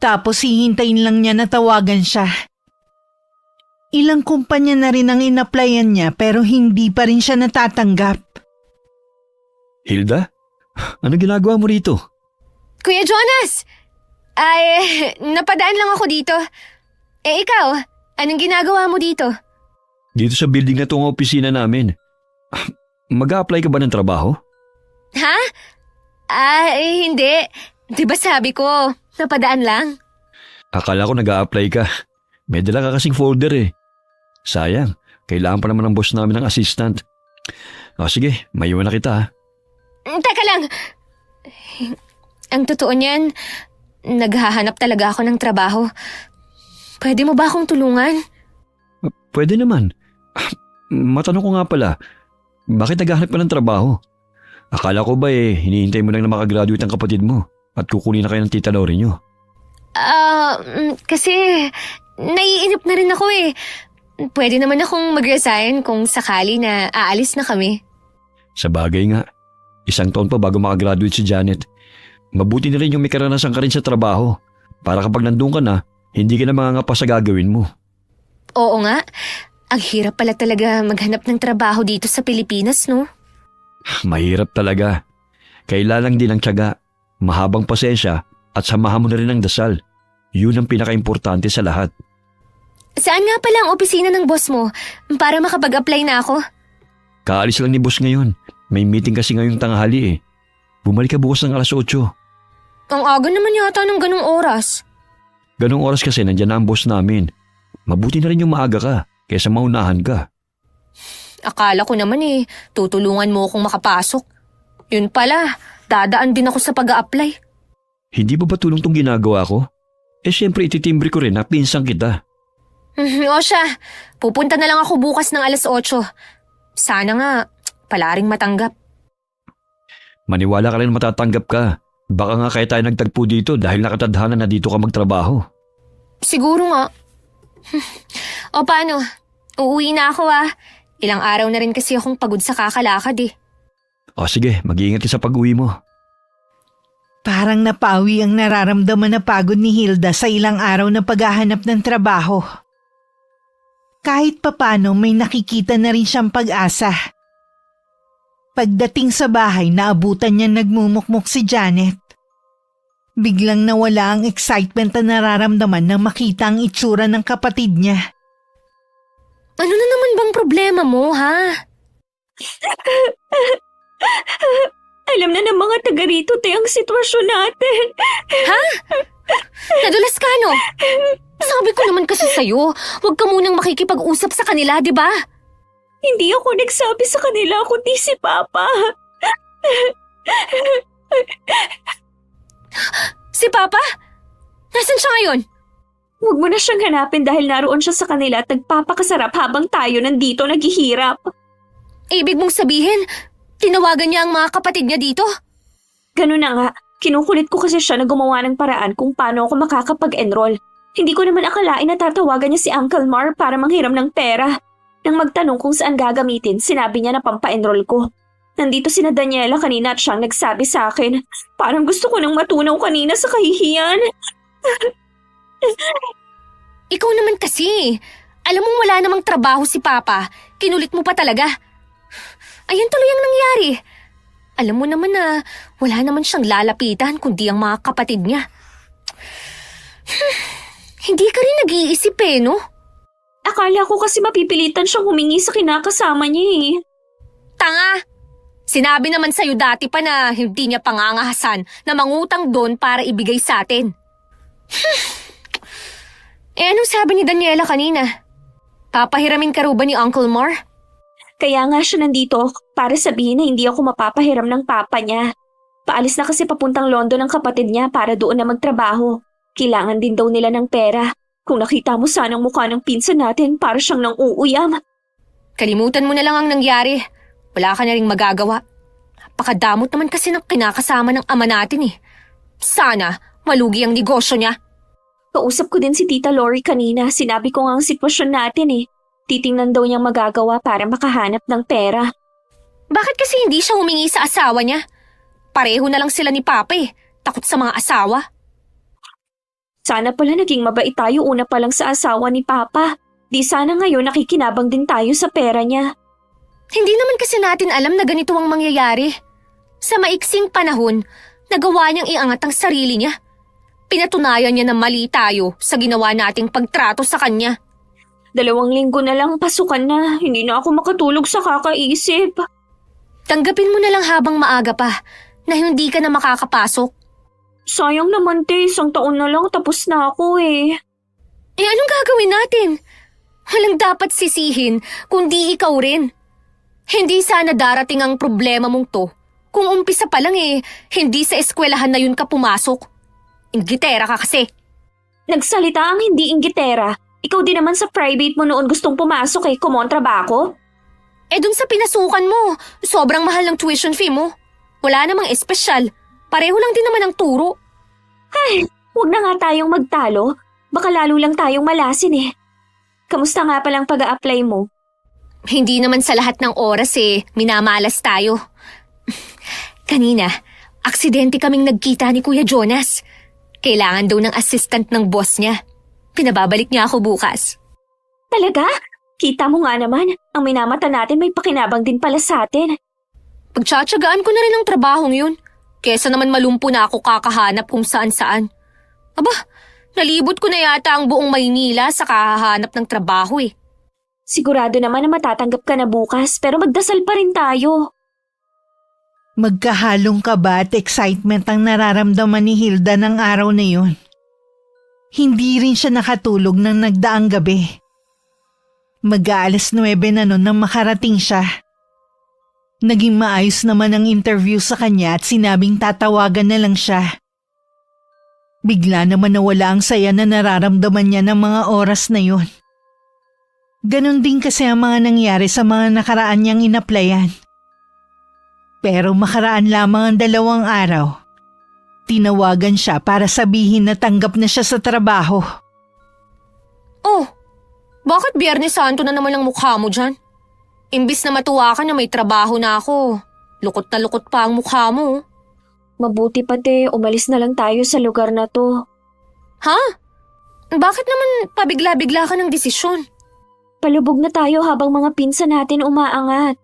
Tapos hihintayin lang niya na tawagan siya. Ilang kumpanya na rin ang in-applyan niya pero hindi pa rin siya natatanggap. Hilda? Ano ginagawa mo rito? Kuya Jonas! Napadaan lang ako dito. Ikaw, anong ginagawa mo dito? Dito sa building na ito ang opisina namin. Mag-a-apply ka ba ng trabaho? Ha? Hindi. Di ba sabi ko, napadaan lang? Akala ko nag-a-apply ka. May dala ka kasing folder eh. Sayang, kailangan pa naman ng boss namin ng assistant. Sige, maiwan na kita ha. Teka lang. Ang totoo niyan, naghahanap talaga ako ng trabaho. Pwede mo ba akong tulungan? Pwede naman. Matanong ko nga pala, bakit naghahanap ka ng trabaho? Akala ko ba hinihintay mo lang na makagraduate ang kapatid mo at kukunin na kayo ng tita Lori nyo? Kasi naiinip na rin ako eh. Pwede naman akong mag-resign kung sakali na aalis na kami. Sa bagay nga, 1 taon pa bago makagraduate si Janet. Mabuti na rin yung may karanasan ka rin sa trabaho para kapag nandun ka na, hindi ka na mangangapa sa gagawin mo. Oo nga, ang hirap pala talaga maghanap ng trabaho dito sa Pilipinas, no? Mahirap talaga. Kailangan din ng tiyaga, mahabang pasensya at samahan mo na rin ang dasal. Yun ang pinaka-importante sa lahat. Saan nga pala ang opisina ng boss mo para makapag-apply na ako? Kaalis lang ni boss ngayon. May meeting kasi ngayong tanghali eh. Bumalik ka bukas ng alas 8. Ang aga naman yata ng ganong oras. Ganong oras kasi nandyan na ang boss namin. Mabuti na rin yung maaga ka kaysa maunahan ka. Akala ko naman tutulungan mo akong makapasok. Yun pala, dadaan din ako sa pag-a-apply. Hindi ba tulong tong ginagawa ko? Siyempre ititimbre ko rin na pinsang kita. O siya, pupunta na lang ako bukas ng alas 8. Sana nga, pala ring matanggap. Maniwala ka rin matatanggap ka. Baka nga kaya tayo nagtagpo dito dahil nakatadhana na dito ka magtrabaho. Siguro nga. O paano? Uuwi na ako Ilang araw na rin kasi akong pagod sa kakalakad Sige, mag-iingat ka sa pag-uwi mo. Parang napawi ang nararamdaman na pagod ni Hilda sa ilang araw na paghahanap ng trabaho. Kahit papano may nakikita na rin siyang pag-asa. Pagdating sa bahay, naabutan niya nagmumukmuk si Janet. Biglang nawala ang excitement na nararamdaman nang makita ang itsura ng kapatid niya. Ano na naman bang problema mo, ha? Alam na ng mga taga rito, te, ang sitwasyon natin. Nadulas ka, no? Sabi ko naman kasi sa'yo, huwag ka munang makikipag-usap sa kanila, di ba? Hindi ako nagsabi sa kanila, kundi si Papa. Si Papa? Nasaan siya ngayon? Huwag mo na siyang hanapin dahil naroon siya sa kanila at nagpapakasarap habang tayo nandito naghihirap. Ibig mong sabihin, tinawagan niya ang mga kapatid niya dito? Ganun na nga, kinukulit ko kasi siya na gumawa ng paraan kung paano ako makakapag-enroll. Hindi ko naman akalain na tatawagan niya si Uncle Mar para manghiram ng pera. Nang magtanong kung saan gagamitin, sinabi niya na pampa-enroll ko. Nandito sina Daniela kanina at siyang nagsabi sa akin. Parang gusto ko nang matunaw kanina sa kahihiyan. Ikaw naman kasi. Alam mong wala namang trabaho si Papa. Kinulit mo pa talaga. Ayun tuloy ang nangyari. Alam mo naman na wala naman siyang lalapitan kundi ang mga kapatid niya. Hindi ka rin nag-iisip no? Akala ko kasi mapipilitan siyang humingi sa kinakasama niya eh. Tanga! Sinabi naman sa'yo dati pa na hindi niya pangangahasan na mangutang doon para ibigay sa atin. Anong sabi ni Daniela kanina? Papahiramin ka rin ba ni Uncle Mar? Kaya nga siya nandito para sabihin na hindi ako mapapahiram ng papa niya. Paalis na kasi papuntang London ang kapatid niya para doon na magtrabaho. Kailangan din daw nila ng pera. Kung nakita mo sanang mukha ng pinsan natin, para siyang nang uuyam. Kalimutan mo na lang ang nangyari. Wala ka na ring magagawa. Napakadamot naman kasi ng kinakasama ng ama natin eh. Sana malugi ang negosyo niya. Kausap ko din si Tita Lori kanina. Sinabi ko nga ang sitwasyon natin eh. Titingnan daw niyang magagawa para makahanap ng pera. Bakit kasi hindi siya humingi sa asawa niya? Pareho na lang sila ni Papa eh. Takot sa mga asawa. Sana pala naging mabait tayo una pa lang sa asawa ni Papa. Di sana ngayon nakikinabang din tayo sa pera niya. Hindi naman kasi natin alam na ganito ang mangyayari. Sa maiksing panahon, nagawa niyang iangat ang sarili niya. Pinatunayan niya na mali tayo sa ginawa nating pagtrato sa kanya. 2 linggo na lang pasukan na, hindi na ako makatulog sa kakaisip. Tanggapin mo na lang habang maaga pa na hindi ka na makakapasok. Sayang naman te, 1 taon na lang tapos na ako eh. Anong gagawin natin? Walang dapat sisihin kundi ikaw rin. Hindi sana darating ang problema mong to kung umpisa pa lang hindi sa eskwelahan na yun ka pumasok. Inggitera ka kasi. Nagsalita ang hindi inggitera. Ikaw din naman sa private mo noon gustong pumasok kumontra ba ako? Dun sa pinasukan mo, sobrang mahal ng tuition fee mo. Wala namang espesyal. Pareho lang din naman ang turo. Ay, huwag na nga tayong magtalo. Baka lalo lang tayong malasin eh. Kamusta nga palang pag-a-apply mo? Hindi naman sa lahat ng oras minamalas tayo. Kanina, aksidente kaming nagkita ni Kuya Jonas. Kailangan daw ng assistant ng boss niya. Pinababalik niya ako bukas. Talaga? Kita mo nga naman, ang minamata natin may pakinabang din pala sa atin. Pagtsatsagaan ko na rin ang trabahong yun. Kesa naman malumpo na ako kakahanap kung saan-saan. Aba, nalibot ko na yata ang buong Maynila sa kakahanap ng trabaho Sigurado naman na matatanggap ka na bukas pero magdasal pa rin tayo. Magkahalong kaba at excitement ang nararamdaman ni Hilda ng araw na yun. Hindi rin siya nakatulog ng nagdaang gabi. Mag-aalas 9 na noon nang makarating siya. Naging maayos naman ang interview sa kanya at sinabing tatawagan na lang siya. Bigla naman nawala ang saya na nararamdaman niya ng mga oras na yun. Ganon din kasi ang mga nangyari sa mga nakaraan niyang inaplayan. Pero makaraan lamang ang 2 araw. Tinawagan siya para sabihin na tanggap na siya sa trabaho. Oh, bakit Biyernes Santo na naman ang mukha mo dyan? Imbis na matuwa ka na may trabaho na ako, lukot na lukot pa ang mukha mo. Mabuti pati, umalis na lang tayo sa lugar na to. Ha? Bakit naman pabigla-bigla ka ng desisyon? Palubog na tayo habang mga pinsan natin umaangat.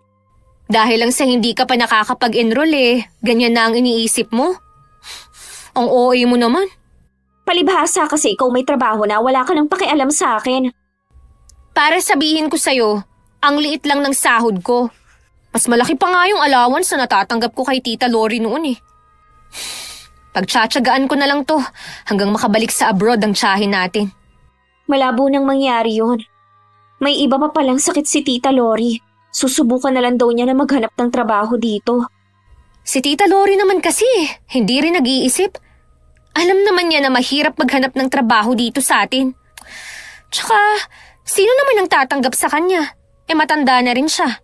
Dahil lang sa hindi ka pa nakakapag-enroll ganyan na ang iniisip mo? Ang OA mo naman. Palibhasa kasi ikaw may trabaho na wala ka nang pakialam sa akin. Para sabihin ko sa'yo, ang liit lang ng sahod ko. Mas malaki pa nga yung allowance na natatanggap ko kay Tita Lori noon eh. Pagtsatsagaan ko na lang to hanggang makabalik sa abroad ang tiyahin natin. Malabo nang mangyari yun. May iba pa palang sakit si Tita Lori. Susubukan na lang daw niya na maghanap ng trabaho dito. Si Tita Lori naman kasi, hindi rin nag-iisip. Alam naman niya na mahirap maghanap ng trabaho dito sa atin. Tsaka, sino naman ang tatanggap sa kanya? Matanda na rin siya.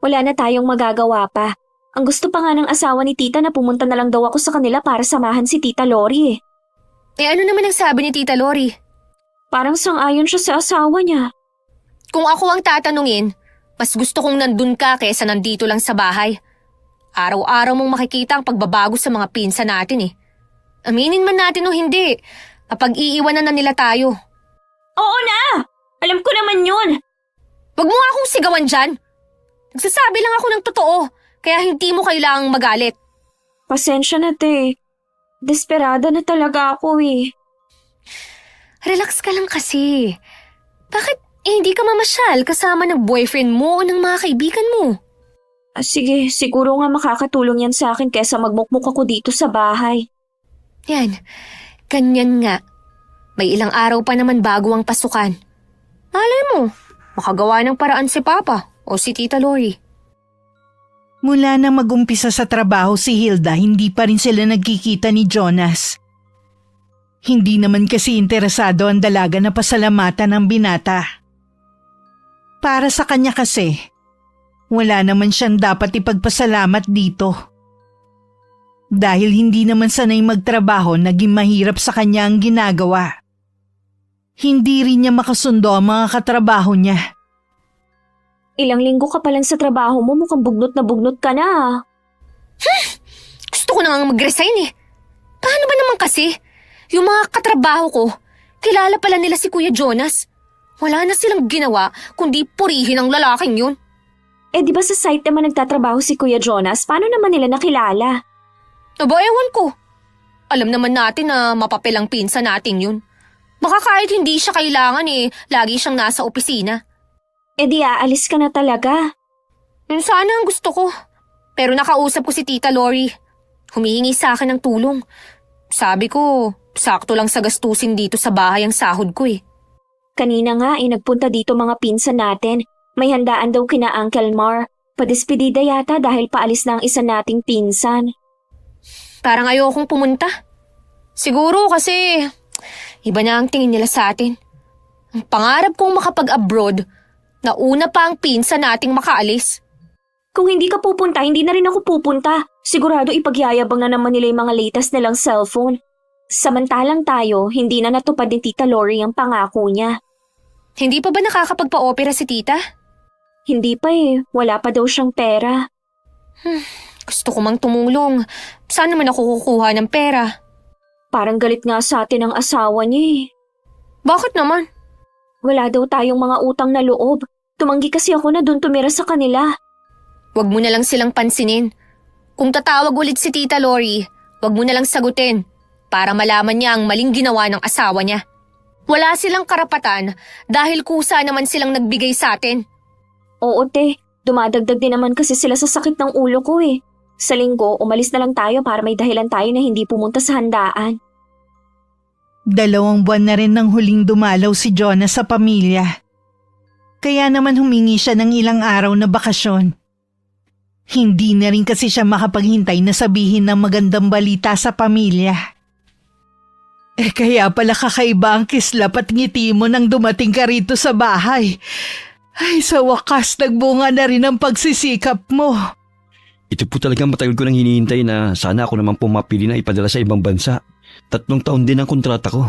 Wala na tayong magagawa pa. Ang gusto pa nga ng asawa ni Tita na pumunta na lang daw ako sa kanila para samahan si Tita Lori eh. Ano naman ang sabi ni Tita Lori? Parang sang-ayon siya sa asawa niya. Kung ako ang tatanungin, mas gusto kong nandun ka kaysa nandito lang sa bahay. Araw-araw mong makikita ang pagbabago sa mga pinsa natin eh. Aminin man natin o hindi, mapag-iiwanan na nila tayo. Oo na! Alam ko naman yun! Huwag mo nga akong sigawan dyan. Nagsasabi lang ako ng totoo, kaya hindi mo kailangang magalit. Pasensya na, te. Desperada na talaga ako eh. Relax ka lang kasi. Bakit hindi ka mamasyal kasama ng boyfriend mo o ng mga kaibigan mo? Sige, siguro nga makakatulong yan sa akin kesa magmukmuk ako dito sa bahay. Yan, ganyan nga. May ilang araw pa naman bago ang pasukan. Malay mo, makagawa ng paraan si Papa o si Tita Lori. Mula na magumpisa sa trabaho si Hilda, hindi pa rin sila nagkikita ni Jonas. Hindi naman kasi interesado ang dalaga na pasalamatan ng binata. Para sa kanya kasi, wala naman siyang dapat ipagpasalamat dito. Dahil hindi naman sanay magtrabaho, naging mahirap sa kanya ang ginagawa. Hindi rin niya makasundo ang mga katrabaho niya. Ilang linggo ka pa lang sa trabaho mo, mukhang bugnot na bugnot ka na. Gusto ko na nga mag-resign eh. Paano ba naman kasi? Yung mga katrabaho ko, kilala pala nila si Kuya Jonas. Wala na silang ginawa kundi purihin ang lalaking yun. Eh di ba sa site naman nagtatrabaho si Kuya Jonas, paano naman nila nakilala? Aba, ewan ko. Alam naman natin na mapapelang pinsa natin yun. Baka kahit hindi siya kailangan lagi siyang nasa opisina. Eh di aalis ka na talaga. Yun sana ang gusto ko. Pero nakausap ko si Tita Lori. Humihingi sa akin ng tulong. Sabi ko, sakto lang sa gastusin dito sa bahay ang sahod ko eh. Kanina nga nagpunta dito mga pinsan natin. May handaan daw kina Uncle Mar. Padespedida yata dahil paalis na ang isa nating pinsan. Parang ayokong pumunta. Siguro kasi iba na ang tingin nila sa atin. Ang pangarap kong makapag-abroad, nauna pa ang pinsan nating makaalis. Kung hindi ka pupunta, hindi na rin ako pupunta. Sigurado ipagyayabang na naman nila yung mga latest nilang cellphone. Samantalang tayo, hindi na natupad ni Tita Lori ang pangako niya. Hindi pa ba nakakapagpa-opera si Tita? Hindi pa wala pa daw siyang pera. Gusto ko mang tumulong. Saan naman ako kukuha ng pera? Parang galit nga sa atin ang asawa niya Bakit naman? Wala daw tayong mga utang na loob. Tumanggi kasi ako na doon tumira sa kanila. Huwag mo na lang silang pansinin. Kung tatawag ulit si Tita Lori, huwag mo na lang sagutin para malaman niya ang maling ginawa ng asawa niya. Wala silang karapatan dahil kusa naman silang nagbigay sa atin. Oo, te. Dumadagdag din naman kasi sila sa sakit ng ulo ko Sa linggo, umalis na lang tayo para may dahilan tayo na hindi pumunta sa handaan. 2 buwan na rin nang huling dumalaw si Jonas sa pamilya. Kaya naman humingi siya ng ilang araw na bakasyon. Hindi na rin kasi siya makapaghintay na sabihin ng magandang balita sa pamilya. Kaya pala kakaiba ang kislap at ngiti mo nang dumating ka rito sa bahay. Ay, sa wakas nagbunga na rin ang pagsisikap mo. Ito po talagang matagal ko nang hinihintay na sana ako naman pumapili na ipadala sa ibang bansa. 3 taon din ang kontrata ko.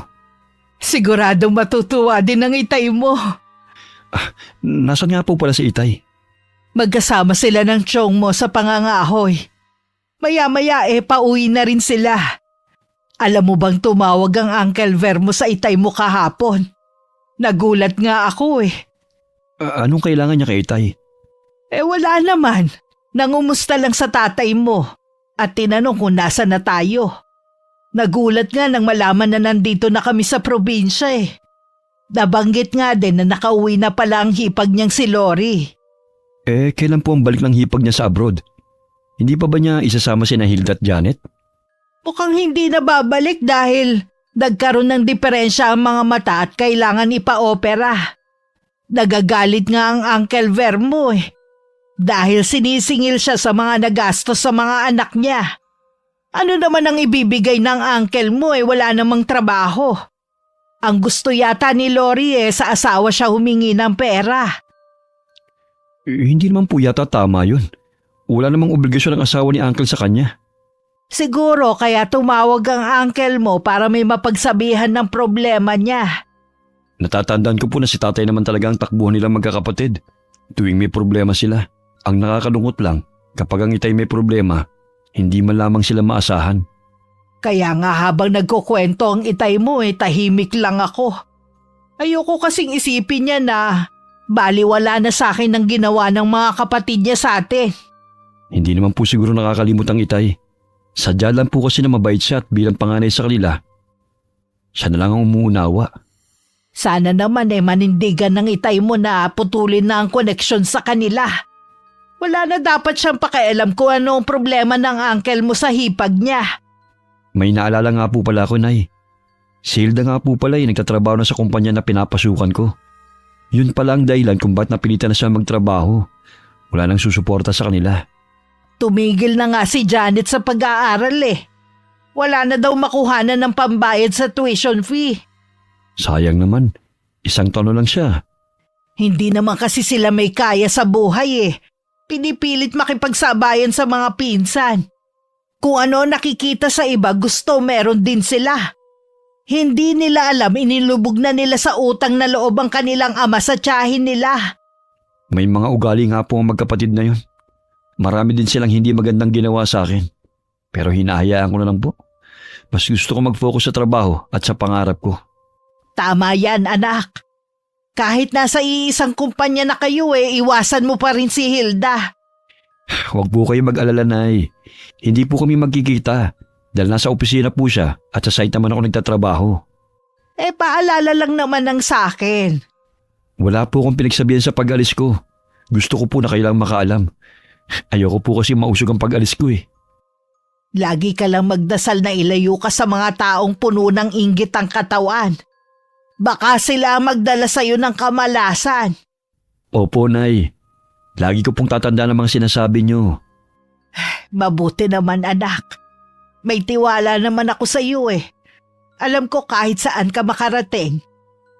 Siguradong matutuwa din ang itay mo. Nasaan nga po pala si Itay? Magkasama sila ng tiyong mo sa pangangahoy. Maya-maya pauwi na rin sila. Alam mo bang tumawag ang Uncle Vermo sa itay mo kahapon? Nagulat nga ako Anong kailangan niya kay Itay? Wala naman. Nangumusta lang sa tatay mo at tinanong kung nasa na tayo. Nagulat nga nang malaman na nandito na kami sa probinsya eh. Nabanggit nga din na nakauwi na pala ang hipag niyang si Lori. Kailan po ang balik ng hipag niya sa abroad? Hindi pa ba niya isasama si Hilda at Janet? Mukhang hindi na babalik dahil nagkaroon ng diferensya ang mga mata at kailangan ipa-opera. Nagagalit nga ang Uncle Vermo eh. Dahil sinisingil siya sa mga nagastos sa mga anak niya. Ano naman ang ibibigay ng uncle mo eh, wala namang trabaho. Ang gusto yata ni Lori eh, sa asawa siya humingi ng pera. Hindi naman po yata tama yun. Wala namang obligasyon ng asawa ni Uncle sa kanya. Siguro kaya tumawag ang uncle mo para may mapagsabihan ng problema niya. Natatandaan ko po na si tatay naman talaga ang takbuhan nilang magkakapatid. Tuwing may problema sila. Ang nakakalungkot lang, kapag ang itay may problema, hindi man lamang sila maasahan. Kaya nga habang nagkukwento ang itay mo eh, tahimik lang ako. Ayoko kasing isipin niya na baliwala na sa akin ang ginawa ng mga kapatid niya sa atin. Hindi naman po siguro nakakalimot ang itay. Sadya lang po kasi na mabait siya at bilang panganay sa kanila, siya na lang ang umuunawa. Sana naman eh manindigan ng itay mo na putulin na ang koneksyon sa kanila. Wala na dapat siyang pakialam kung ano ang problema ng uncle mo sa hipag niya. May naalala nga po pala ako, Nay. Si Hilda nga po pala nagtatrabaho na sa kumpanya na pinapasukan ko. Yun pala ang dahilan kung ba't napilitan na siya magtrabaho. Wala nang susuporta sa kanila. Tumigil na nga si Janet sa pag-aaral eh. Wala na daw makuhanan ng pambayad sa tuition fee. Sayang naman, 1 taon lang siya. Hindi naman kasi sila may kaya sa buhay eh. Pinipilit makipagsabayan sa mga pinsan. Kung ano nakikita sa iba gusto meron din sila. Hindi nila alam inilubog na nila sa utang na loob ang kanilang ama sa tiyahin nila. May mga ugali nga po ang magkapatid na yun. Marami din silang hindi magandang ginawa sa akin. Pero hinahayaan ko na lang po. Mas gusto ko mag-focus sa trabaho at sa pangarap ko. Tama yan anak. Kahit nasa iisang kumpanya na kayo eh, iwasan mo pa rin si Hilda. Huwag po kayo mag-alala, Nay. Hindi po kami magkikita dahil nasa opisina po siya at sa site naman ako nagtatrabaho. Paalala lang naman ng sa akin. Wala po akong pinagsabihan sa pag-alis ko. Gusto ko po na kailangang makaalam. Ayoko po kasi mausog ang pag-alis ko eh. Lagi ka lang magdasal na ilayo ka sa mga taong puno ng inggit ang katawan. Baka sila magdala sa'yo ng kamalasan. Opo, Nay. Lagi ko pong tatandaan ang mga sinasabi niyo. Mabuti naman anak. May tiwala naman ako sa iyo eh. Alam ko kahit saan ka makarating,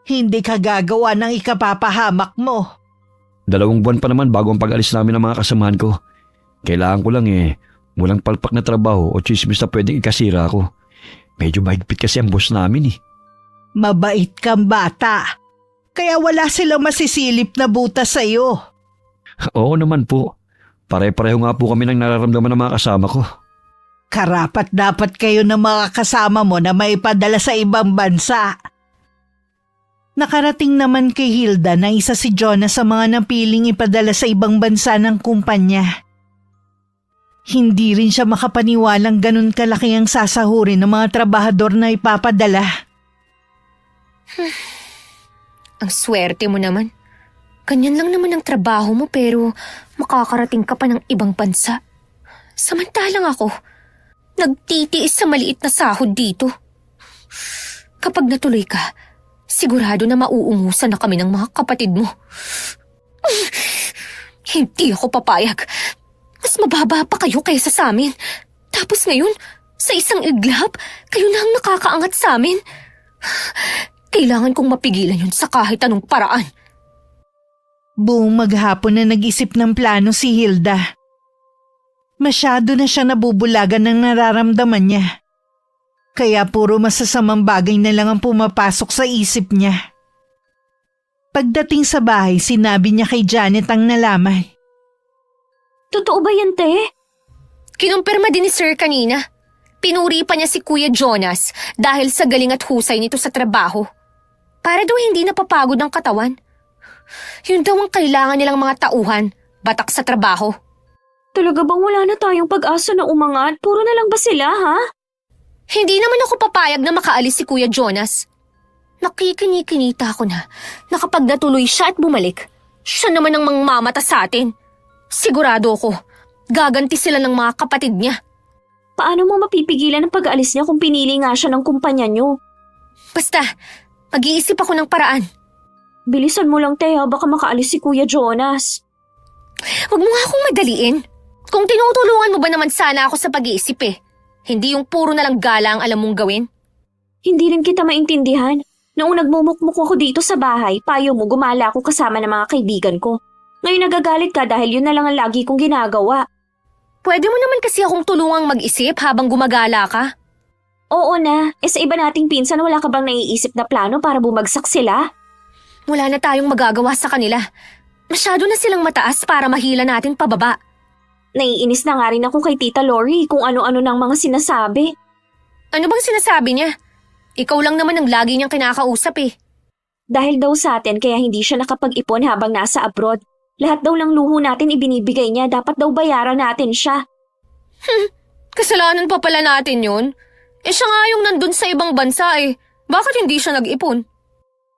hindi ka gagawa ng ikapapahamak mo. 2 buwan pa naman bago ang pag-alis namin ng mga kasamahan ko. Kailangan ko lang walang palpak na trabaho o chismis na pwedeng ikasira ko. Medyo mahigpit kasi ang boss namin eh. Mabait kang bata. Kaya wala silang masisilip na butas sa iyo. Oo naman po. Pare-pareho nga po kami ng nararamdaman ng mga kasama ko. Karapat dapat kayo ng mga kasama mo na maipadala sa ibang bansa. Nakarating naman kay Hilda na isa si Jonas sa mga napiling ipadala sa ibang bansa ng kumpanya. Hindi rin siya makapaniwalang ganun kalaki ang sasahurin ng mga trabahador na ipapadala. Ang swerte mo naman. Ganyan lang naman ang trabaho mo pero makakarating ka pa ng ibang bansa. Samantalang ako, nagtitiis sa maliit na sahod dito. Kapag natuloy ka, sigurado na mauungusan na kami ng mga kapatid mo. Hindi ako papayag. Mas mababa pa kayo kaysa sa amin. Tapos ngayon, sa isang iglap, kayo na ang nakakaangat sa amin. Kailangan kong mapigilan yun sa kahit anong paraan. Buong maghapon na nag-isip ng plano si Hilda. Masyado na siya nabubulagan ng nararamdaman niya. Kaya puro masasamang bagay na lang ang pumapasok sa isip niya. Pagdating sa bahay, sinabi niya kay Janet ang nalaman. Totoo ba yan, te? Kinumpirma din ni Sir kanina. Pinuri pa niya si Kuya Jonas dahil sa galing at husay nito sa trabaho. Para daw hindi napapagod ang katawan. Yun daw ang kailangan nilang mga tauhan, batak sa trabaho. Talaga bang wala na tayong pag-asa na umangat? Puro na lang ba sila, ha? Hindi naman ako papayag na makaalis si Kuya Jonas. Nakikini-kinita ko na kapag natuloy siya at bumalik, siya naman ang mangmamata sa atin. Sigurado ko, gaganti sila ng mga kapatid niya. Paano mo mapipigilan ang pag-aalis niya kung pinili nga siya ng kumpanya niyo? Basta, mag-iisip ako ng paraan. Bilisan mo lang, Teha, baka makaalis si Kuya Jonas. Huwag mo nga akong madaliin. Kung tinutulungan mo ba naman sana ako sa pag-iisip eh. Hindi yung puro na lang gala ang alam mong gawin. Hindi rin kita maintindihan. Noong nagmumukmuk ako dito sa bahay, payo mo gumala ako kasama ng mga kaibigan ko. Ngayon nagagalit ka dahil yun na lang ang lagi kong ginagawa. Pwede mo naman kasi akong tulungang mag-isip habang gumagala ka. Oo na, sa iba nating pinsan wala ka bang naiisip na plano para bumagsak sila? Wala na tayong magagawa sa kanila. Masyado na silang mataas para mahila natin pababa. Naiinis na nga rin ako kay Tita Lori kung ano-ano ng mga sinasabi. Ano bang sinasabi niya? Ikaw lang naman ang lagi niyang kinakausap eh. Dahil daw sa atin kaya hindi siya nakapag-ipon habang nasa abroad. Lahat daw ng luho natin ibinibigay niya, dapat daw bayaran natin siya. Kasalanan pa pala natin yun. Siya nga yung nandun sa ibang bansa eh. Bakit hindi siya nag-ipon?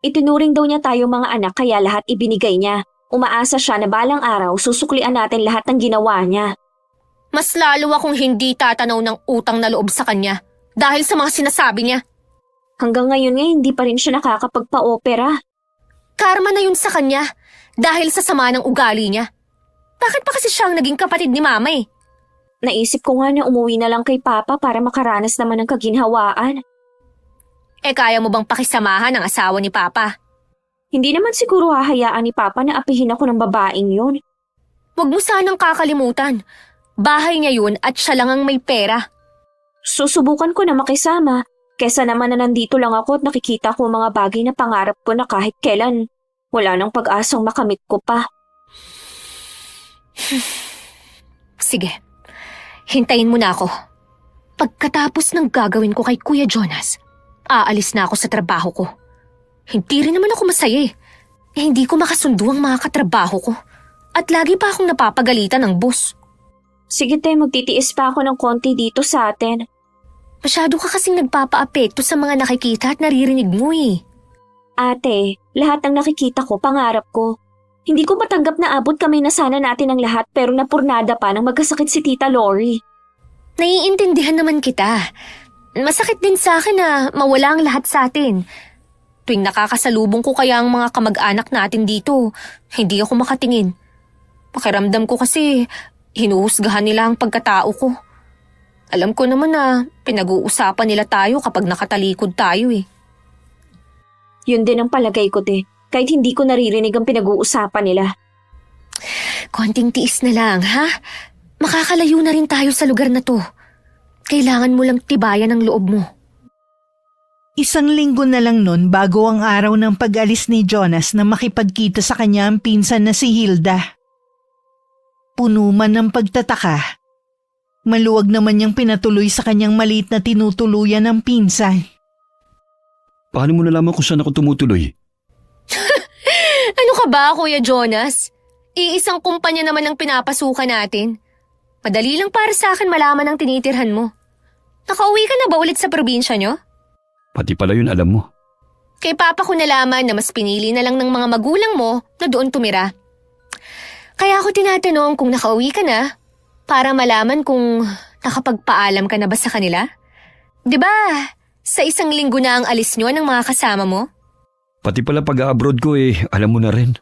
Itinuring daw niya tayo mga anak kaya lahat ibinigay niya. Umaasa siya na balang araw susuklian natin lahat ng ginawa niya. Mas lalo akong hindi tatanaw ng utang na loob sa kanya dahil sa mga sinasabi niya. Hanggang ngayon nga hindi pa rin siya nakakapagpa-opera. Karma na yun sa kanya dahil sa sama ng ugali niya. Bakit pa kasi siya ang naging kapatid ni Mama eh? Naisip ko nga na umuwi na lang kay Papa para makaranas naman ng kaginhawaan. Kaya mo bang pakisamahan ang asawa ni Papa? Hindi naman siguro hahayaan ni Papa na apihin ako ng babaeng yun. Huwag mo sanang kakalimutan. Bahay niya yun at siya lang ang may pera. Susubukan ko na makisama. Kesa naman na nandito lang ako at nakikita ko mga bagay na pangarap ko na kahit kailan wala nang pag-asang makamit ko pa. Sige, hintayin mo na ako. Pagkatapos ng gagawin ko kay Kuya Jonas, aalis na ako sa trabaho ko. Hindi rin naman ako masaya eh. Hindi ko makasundo ang mga katrabaho ko. At lagi pa akong napapagalitan ng boss. Sige te, magtitiis pa ako ng konti dito sa atin. Masyado ka kasing nagpapa-apekto sa mga nakikita at naririnig mo eh. Ate, lahat ng nakikita ko, pangarap ko. Hindi ko matanggap na abot kami na sana natin ang lahat pero napurnada pa nang magkasakit si Tita Lori. Naiintindihan naman kita. Masakit din sa akin na mawala ang lahat sa atin. Tuwing nakakasalubong ko kaya ang mga kamag-anak natin dito, hindi ako makatingin. Pakiramdam ko kasi hinuhusgahan nila ang pagkatao ko. Alam ko naman na pinag-uusapan nila tayo kapag nakatalikod tayo eh. Yun din ang palagay ko, te. Kahit hindi ko naririnig ang pinag-uusapan nila. Konting tiis na lang, ha? Makakalayo na rin tayo sa lugar na to. Kailangan mo lang tibayan ang loob mo. Isang linggo na lang nun bago ang araw ng pag-alis ni Jonas na makipagkita sa kanya ang pinsan na si Hilda. Puno man ng pagtataka. Maluwag naman niyang pinatuloy sa kanyang maliit na tinutuluyan ng pinsan. Paano mo nalaman kung saan ako tumutuloy? Ano ka ba, Kuya Jonas? Iisang kumpanya naman ang pinapasukan natin. Madali lang para sa akin malaman ang tinitirhan mo. Nakauwi ka na ba ulit sa probinsya nyo? Pati pala yun alam mo. Kay Papa ko nalaman na mas pinili na lang ng mga magulang mo na doon tumira. Kaya ako tinatanong kung nakauwi ka na para malaman kung nakapagpaalam ka na ba sa kanila. 'Di ba? Sa isang linggo na ang alis nyo ng mga kasama mo? Pati pala pag-abroad ko alam mo na rin.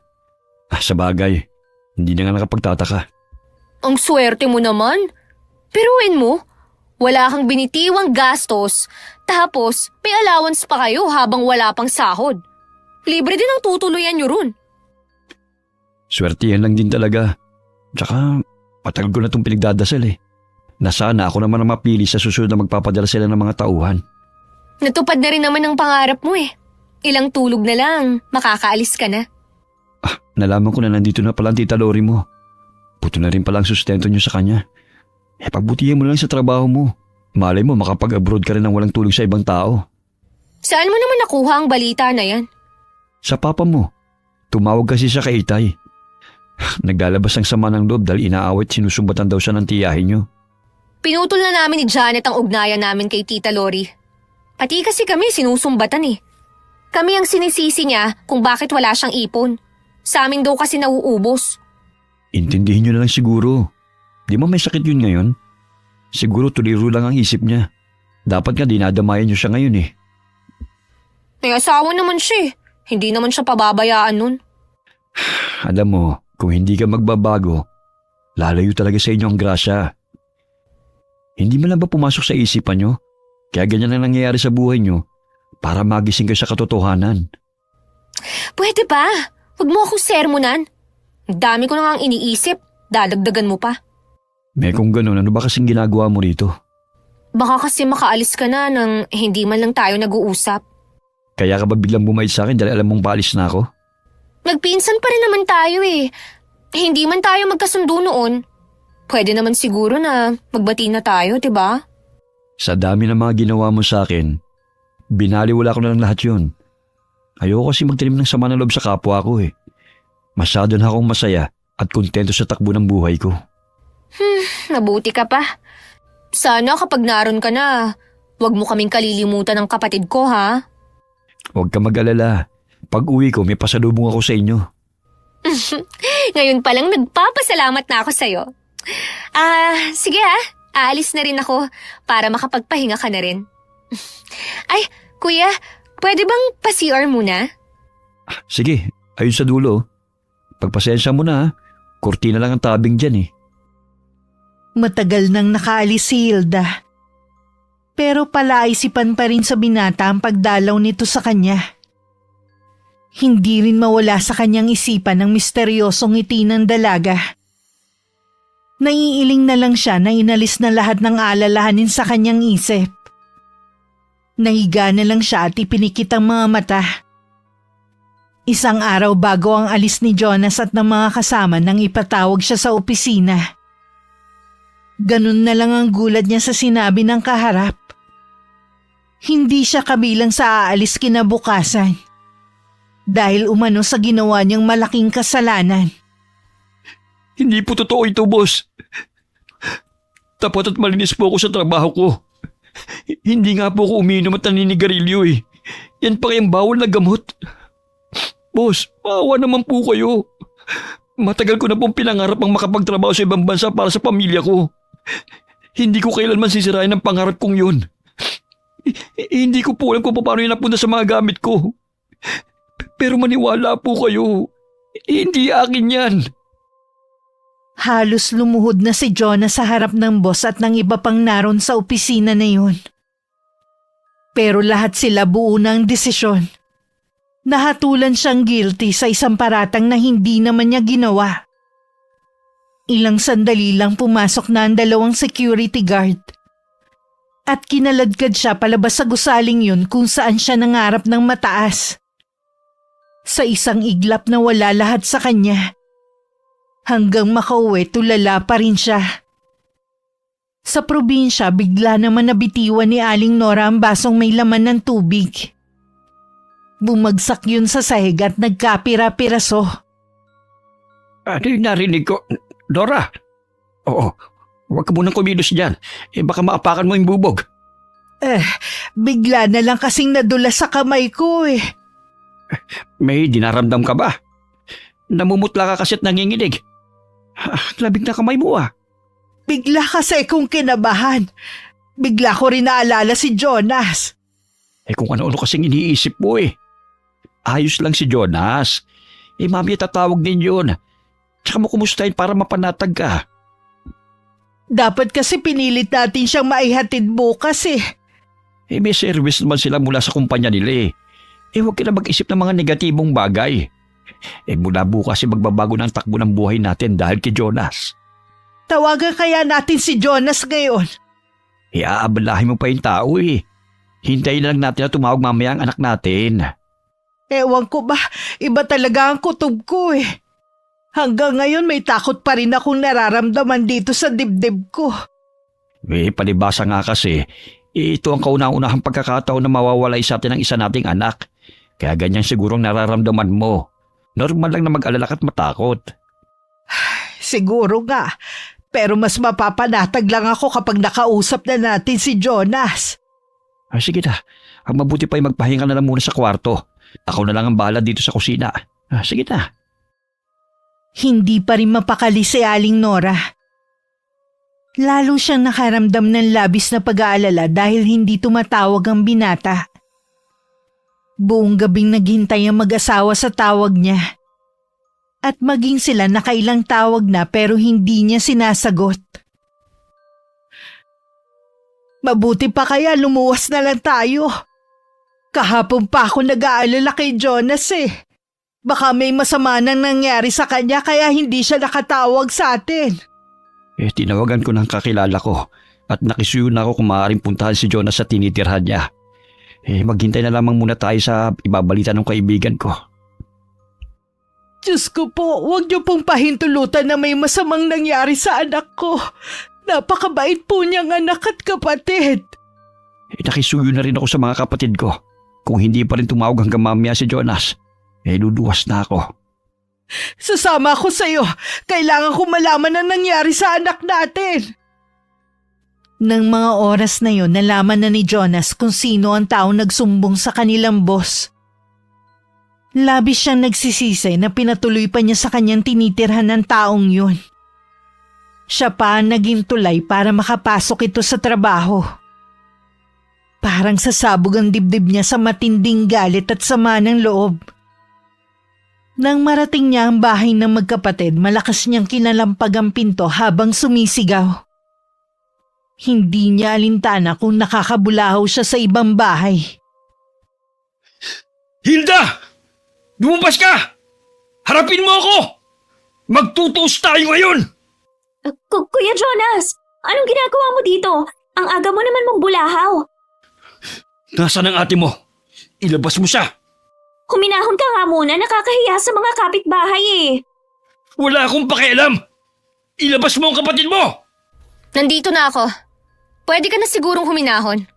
Sa bagay, hindi na nga nakapagtataka. Ang swerte mo naman. Piruin mo, wala kang binitiwang gastos, tapos may allowance pa kayo habang wala pang sahod. Libre din ang tutuluyan nyo ron. Swertihan lang din talaga. Tsaka, matagal ko na itong pinagdadasal na sana ako naman ang mapili sa susunod na magpapadala sila ng mga tauhan. Natupad na rin naman ang pangarap mo eh. Ilang tulog na lang, makakaalis ka na. Nalaman ko na nandito na pala ang Tita Lori mo. Puto na rin pala ang sustento niyo sa kanya. Pagbutihin mo lang sa trabaho mo. Malay mo makapag-abroad ka rin ng walang tulog sa ibang tao. Saan mo naman nakuha ang balita na yan? Sa papa mo. Tumawag kasi siya kay Itay. Naglalabas ang sama ng loob dahil inaawit sinusumbatan daw siya ng tiyahin niyo. Pinutol na namin ni Janet ang ugnayan namin kay Tita Lori. Pati kasi kami sinusumbatan eh. Kami ang sinisisi niya kung bakit wala siyang ipon. Sa amin daw kasi nauubos. Intindihin niyo na lang siguro. Di ba may sakit yun ngayon? Siguro tuliro lang ang isip niya. Dapat nga dinadamayan niyo siya ngayon eh. May asawa naman siya eh. Hindi naman siya pababayaan nun. Alam mo, kung hindi ka magbabago, lalayo talaga sa inyo ang grasya. Hindi man lang ba pumasok sa isipan niyo? Kaya ganyan ang nangyayari sa buhay niyo para magising kayo sa katotohanan. Pwede ba? Huwag mo akong sermonan. Ang dami ko na nga ang iniisip. Dadagdagan mo pa. May kung ganun, ano ba kasing ginagawa mo rito? Baka kasi makaalis ka na nang hindi man lang tayo nag-uusap. Kaya ka ba biglang bumait sa akin dahil alam mong paalis na ako? Nagpinsan pa rin naman tayo eh. Hindi man tayo magkasundo noon. Pwede naman siguro na magbati na tayo, 'di ba? Sa dami ng mga ginawa mo sa akin, binaliwala ko na lang lahat yun. Ayoko kasi magtanim ng sama ng loob sa kapwa ko eh. Masyado na akong masaya at kontento sa takbo ng buhay ko. Mabuti ka pa. Sana kapag naroon ka na, huwag mo kaming kalilimutan ng kapatid ko ha. Huwag ka mag-alala. Pag uwi ko, may pasalubong ako sa inyo. Ngayon pa lang nagpapasalamat na ako sa'yo. Sige ha. Aalis na rin ako para makapagpahinga ka na rin. Ay, kuya, pwede bang pa-CR muna? Sige, ayun sa dulo. Pagpasensya mo na ha. Kurtina lang ang tabing dyan eh. Matagal nang nakaalis si Hilda. Pero palaisipan pa rin sa binata ang pagdalaw nito sa kanya. Hindi rin mawala sa kanyang isipan ang misteryosong ngiti ng dalaga. Naiiling na lang siya na inalis na lahat ng alalahanin sa kanyang isip. Nahiga na lang siya at ipinikit ang mga mata. Isang araw bago ang alis ni Jonas at ng mga kasama nang ipatawag siya sa opisina. Ganun na lang ang gulat niya sa sinabi ng kaharap. Hindi siya kabilang sa aalis kinabukasan. Dahil umano sa ginawa niyang malaking kasalanan. Hindi po totoo ito, boss. Tapat at malinis po ako sa trabaho ko. Hindi nga po ako uminom at naninigarilyo eh. Yan pa kayang bawal na gamot. Boss, maawa naman po kayo. Matagal ko na pong pinangarap ang makapagtrabaho sa ibang bansa para sa pamilya ko. Hindi ko kailanman sisirain ang pangarap kong yun. Hindi ko po alam kung paano yun napunta sa mga gamit ko. Pero maniwala po kayo. Hindi akin yan. Halos lumuhod na si Jonah sa harap ng boss at ng iba pang naroon sa opisina na yun. Pero lahat sila buo ng desisyon. Nahatulan siyang guilty sa isang paratang na hindi naman niya ginawa. Ilang sandali lang pumasok na ang dalawang security guard. At kinaladkad siya palabas sa gusaling yun kung saan siya nangarap ng mataas. Sa isang iglap na wala lahat sa kanya. Hanggang makauwi tulala pa rin siya. Sa probinsya bigla naman nabitiwan ni Aling Nora ang basong may laman ng tubig. Bumagsak yun sa sahig at nagkapira-piraso. Ano yung narinig ko? Dora? Oo, huwag ka munang kumilos dyan. Baka maapakan mo yung bubog. Bigla na lang kasing nadula sa kamay ko eh. May dinaramdam ka ba? Namumutla ka kasi at nanginginig. Labig na kamay mo ah. Bigla kasi kong kinabahan. Bigla ko rin naalala si Jonas. Kung ano-ano kasing iniisip mo eh. Ayos lang si Jonas. Mami tatawag din yun. Tsaka mo kumustahin para mapanatag ka. Dapat kasi pinilit natin siyang maihatid bukas eh. May service naman sila mula sa kumpanya nila eh. Huwag ka na mag-isip ng mga negatibong bagay. Mula bukas magbabago ng takbo ng buhay natin dahil kay Jonas. Tawagan kaya natin si Jonas ngayon. Aabalahin mo pa yung tao eh. Hintayin na lang natin na tumawag mamaya ang anak natin. Ewan ko ba, iba talaga ang kutob ko eh. Hanggang ngayon may takot pa rin akong nararamdaman dito sa dibdib ko. Palibasa nga kasi, ito ang kauna-unahang pagkakataon na mawawalay sa atin ang isa nating anak. Kaya ganyan sigurong nararamdaman mo. Normal lang na mag-alala at matakot. Siguro nga, Pero mas mapapanatag lang ako kapag nakausap na natin si Jonas. Sige na, ang mabuti pa ay magpahinga na lang muna sa kwarto. Ako na lang ang bahala dito sa kusina. Sige na. Hindi pa rin mapakali si Aling Nora. Lalo siyang nakaramdam ng labis na pag-aalala dahil hindi tumatawag ang binata. Buong gabing naghintay ang mag-asawa sa tawag niya. At maging sila nakailang tawag na pero hindi niya sinasagot. Mabuti pa kaya lumuwas na lang tayo. Kahapon pa ako nag-aalala kay Jonas Baka may masama nang nangyari sa kanya kaya hindi siya nakatawag sa atin. Tinawagan ko ng kakilala ko at nakisuyo na ako kung maaaring puntahan si Jonas sa tinitirhan niya. Maghintay na lamang muna tayo sa ibabalita ng kaibigan ko. Diyos ko po, huwag niyo pong pahintulutan na may masamang nangyari sa anak ko. Napakabait po niyang anak at kapatid. Nakisuyo na rin ako sa mga kapatid ko. Kung hindi pa rin tumawag hanggang mamaya si Jonas, luluwas na ako. Sasama ako sa iyo. Kailangan ko malaman ang nangyari sa anak natin. Nang mga oras na yon, nalaman na ni Jonas kung sino ang taong nagsumbong sa kanilang boss. Labis siyang nagsisisi na pinatuloy pa niya sa kanyang tinitirhan ng taong yun. Siya pa ang naging tulay para makapasok ito sa trabaho. Parang sasabog ang dibdib niya sa matinding galit at sama ng loob. Nang marating niya ang bahay ng magkapatid, malakas niyang kinalampag ang pinto habang sumisigaw. Hindi niya alintana kung nakakabulahaw siya sa ibang bahay. Hilda! Lumabas ka! Harapin mo ako! Magtutuos tayo ngayon! Kuya Jonas, anong ginagawa mo dito? Ang aga mo naman mong bulahaw. Nasaan ang ate mo? Ilabas mo siya! Huminahon ka nga muna, nakakahiya sa mga kapitbahay Wala akong pakialam! Ilabas mo ang kapatid mo! Nandito na ako. Pwede ka na sigurong huminahon.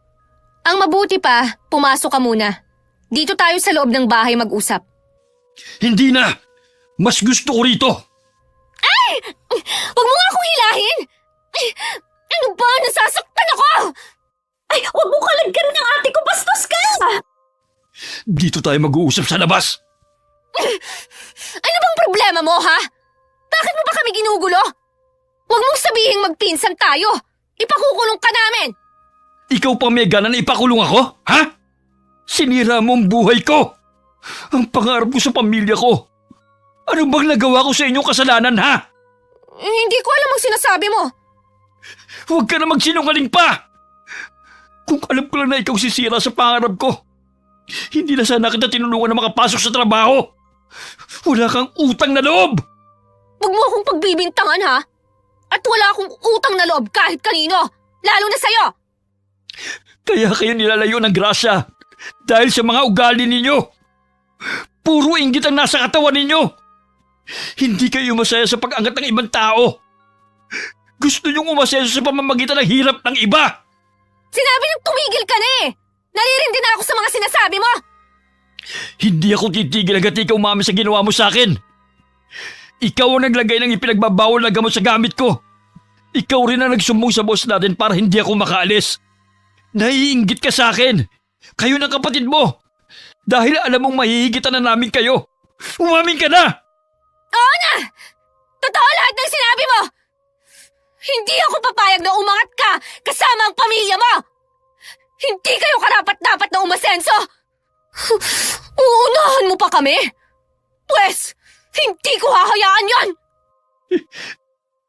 Ang mabuti pa, pumasok ka muna. Dito tayo sa loob ng bahay mag-usap. Hindi na! Mas gusto ko rito! Huwag mo nga akong hilahin! Ano ba? Nasasaktan ako! Ay, huwag mo kalagkan ng ate ko, bastos ka! Dito tayo mag-uusap sa labas! Ano bang problema mo, ha? Bakit mo ba kami ginugulo? Huwag mong sabihing magpinsan tayo! Ipakukulong ka namin! Ikaw pa may gana na ipakulong ako? Ha? Sinira mo ang buhay ko! Ang pangarap ko sa pamilya ko! Ano bang nagawa ko sa inyong kasalanan, ha? Hindi ko alam ang sinasabi mo. Huwag ka na magsinungaling pa! Kung alam ko lang na ikaw sisira sa pangarap ko, hindi na sana kita tinulungan na makapasok sa trabaho. Wala kang utang na loob! Huwag mo akong pagbibintangan, ha? At wala akong utang na loob kahit kanino, lalo na sa'yo! Kaya kayo nilalayo ng grasya dahil sa mga ugali ninyo. Puro inggit ang nasa katawan ninyo. Hindi kayo masaya sa pag-angat ng ibang tao. Gusto niyong umasenso sa pamamagitan ng hirap ng iba. Sinabi niyong tumigil ka na Naririndi na ako sa mga sinasabi mo. Hindi ako titigil hanggat ikaw umami sa ginawa mo sa akin. Ikaw ang naglagay ng ipinagbabawal na gamot sa gamit ko. Ikaw rin ang nagsumbong sa boss natin para hindi ako makaalis. Naiinggit ka sa akin. Kayo ng kapatid mo. Dahil alam mong mahihigitan na namin kayo. Umamin ka na! Oo na! Totoo lahat ng sinabi mo! Hindi ako papayag na umangat ka kasama ang pamilya mo! Hindi kayo karapat-dapat na umasenso! Uunahan mo pa kami? Pwes, hindi ko hahayaan yan!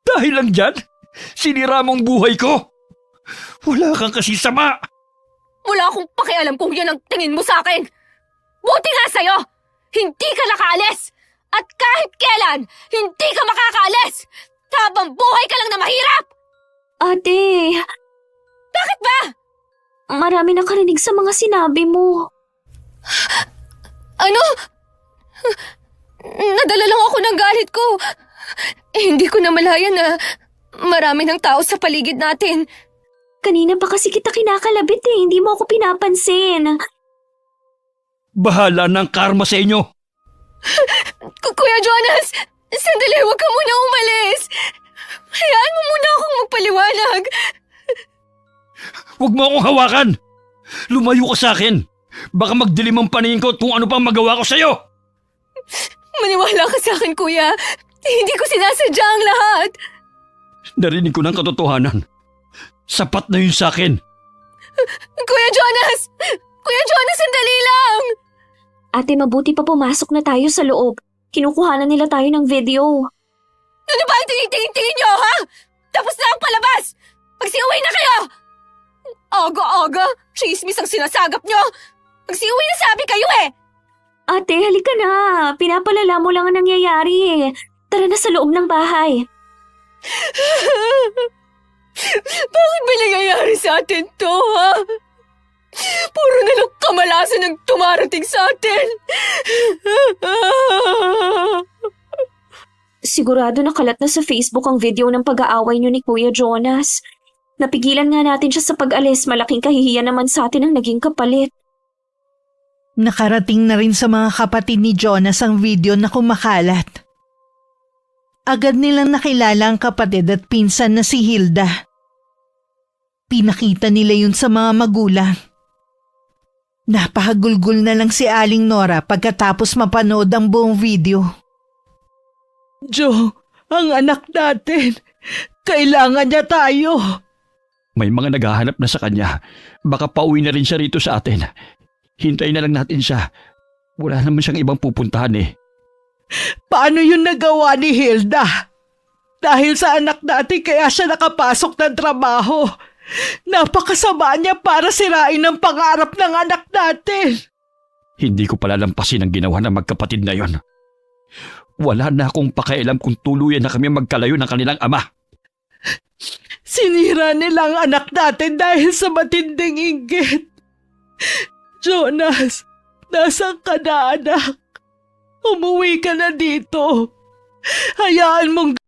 Dahil lang dyan, sinira mong buhay ko. Wala kang kasisama. Wala akong pakialam kung yan ang tingin mo sa akin. Buti nga sa'yo, hindi ka nakaalis. At kahit kailan, hindi ka makakaalis. Habang buhay ka lang na mahirap. Ate, Bakit ba? marami nakarinig sa mga sinabi mo. Ano? Nadala lang ako ng galit ko. Hindi ko na malaya na marami ng tao sa paligid natin. Kanina pa kasi kita kinakalabit hindi mo ako pinapansin. Bahala ng karma sa inyo. Kuya Jonas, sandali, huwag ka muna umalis. Hayaan mo muna akong magpaliwanag. Huwag mo akong hawakan! Lumayo ka sa akin! Baka magdilim ang paningin ko at kung ano pang magawa ko sa'yo! Maniwala ka sa akin, kuya. Hindi ko sinasadya ang lahat. Narinig ko ng katotohanan. Sapat na yun sa akin. Kuya Jonas! Kuya Jonas, sandali lang! Ate, mabuti pa pumasok na tayo sa loob. Kinukuha na nila tayo ng video. Ano ba ang tingin-tingin niyo, ha? Tapos na ang palabas! Magsiuwi na kayo! Aga-aga! Chismis ang sinasagap niyo! Magsiuwi na sabi kayo eh! Ate, halika na. Pinapalala mo lang ang nangyayari. Tara na sa loob ng bahay. Bakit ba nangyayari sa atin to, ha? Puro na lang kamalasan ang tumarating sa atin. Sigurado nakalat na sa Facebook ang video ng pag-aaway niyo ni Kuya Jonas. Napigilan nga natin siya sa pag-alis. Malaking kahihiyan naman sa atin ang naging kapalit. Nakarating na rin sa mga kapatid ni Jonas ang video na kumakalat. Agad nilang nakilala ang kapatid at pinsan na si Hilda. Pinakita nila yun sa mga magulang. Napahagulgol na lang si Aling Nora pagkatapos mapanood ang buong video. Joe, ang anak natin. Kailangan niya tayo. May mga naghahanap na sa kanya. Baka pauwi na rin siya rito sa atin. Hintayin na lang natin siya. Wala naman siyang ibang pupuntahan eh. Paano yun nagawa ni Hilda? Dahil sa anak natin kaya siya nakapasok ng trabaho. Napakasama niya para sirain ang pangarap ng anak natin. Hindi ko palalampasin ang ginawa ng magkapatid na yon. Wala na akong pakialam kung tuluyan na kami magkalayo ng kanilang ama. Sinira nila ang anak natin dahil sa matinding inggit. Jonas, nasaan ka na, anak? Umuwi ka na dito. Hayaan mong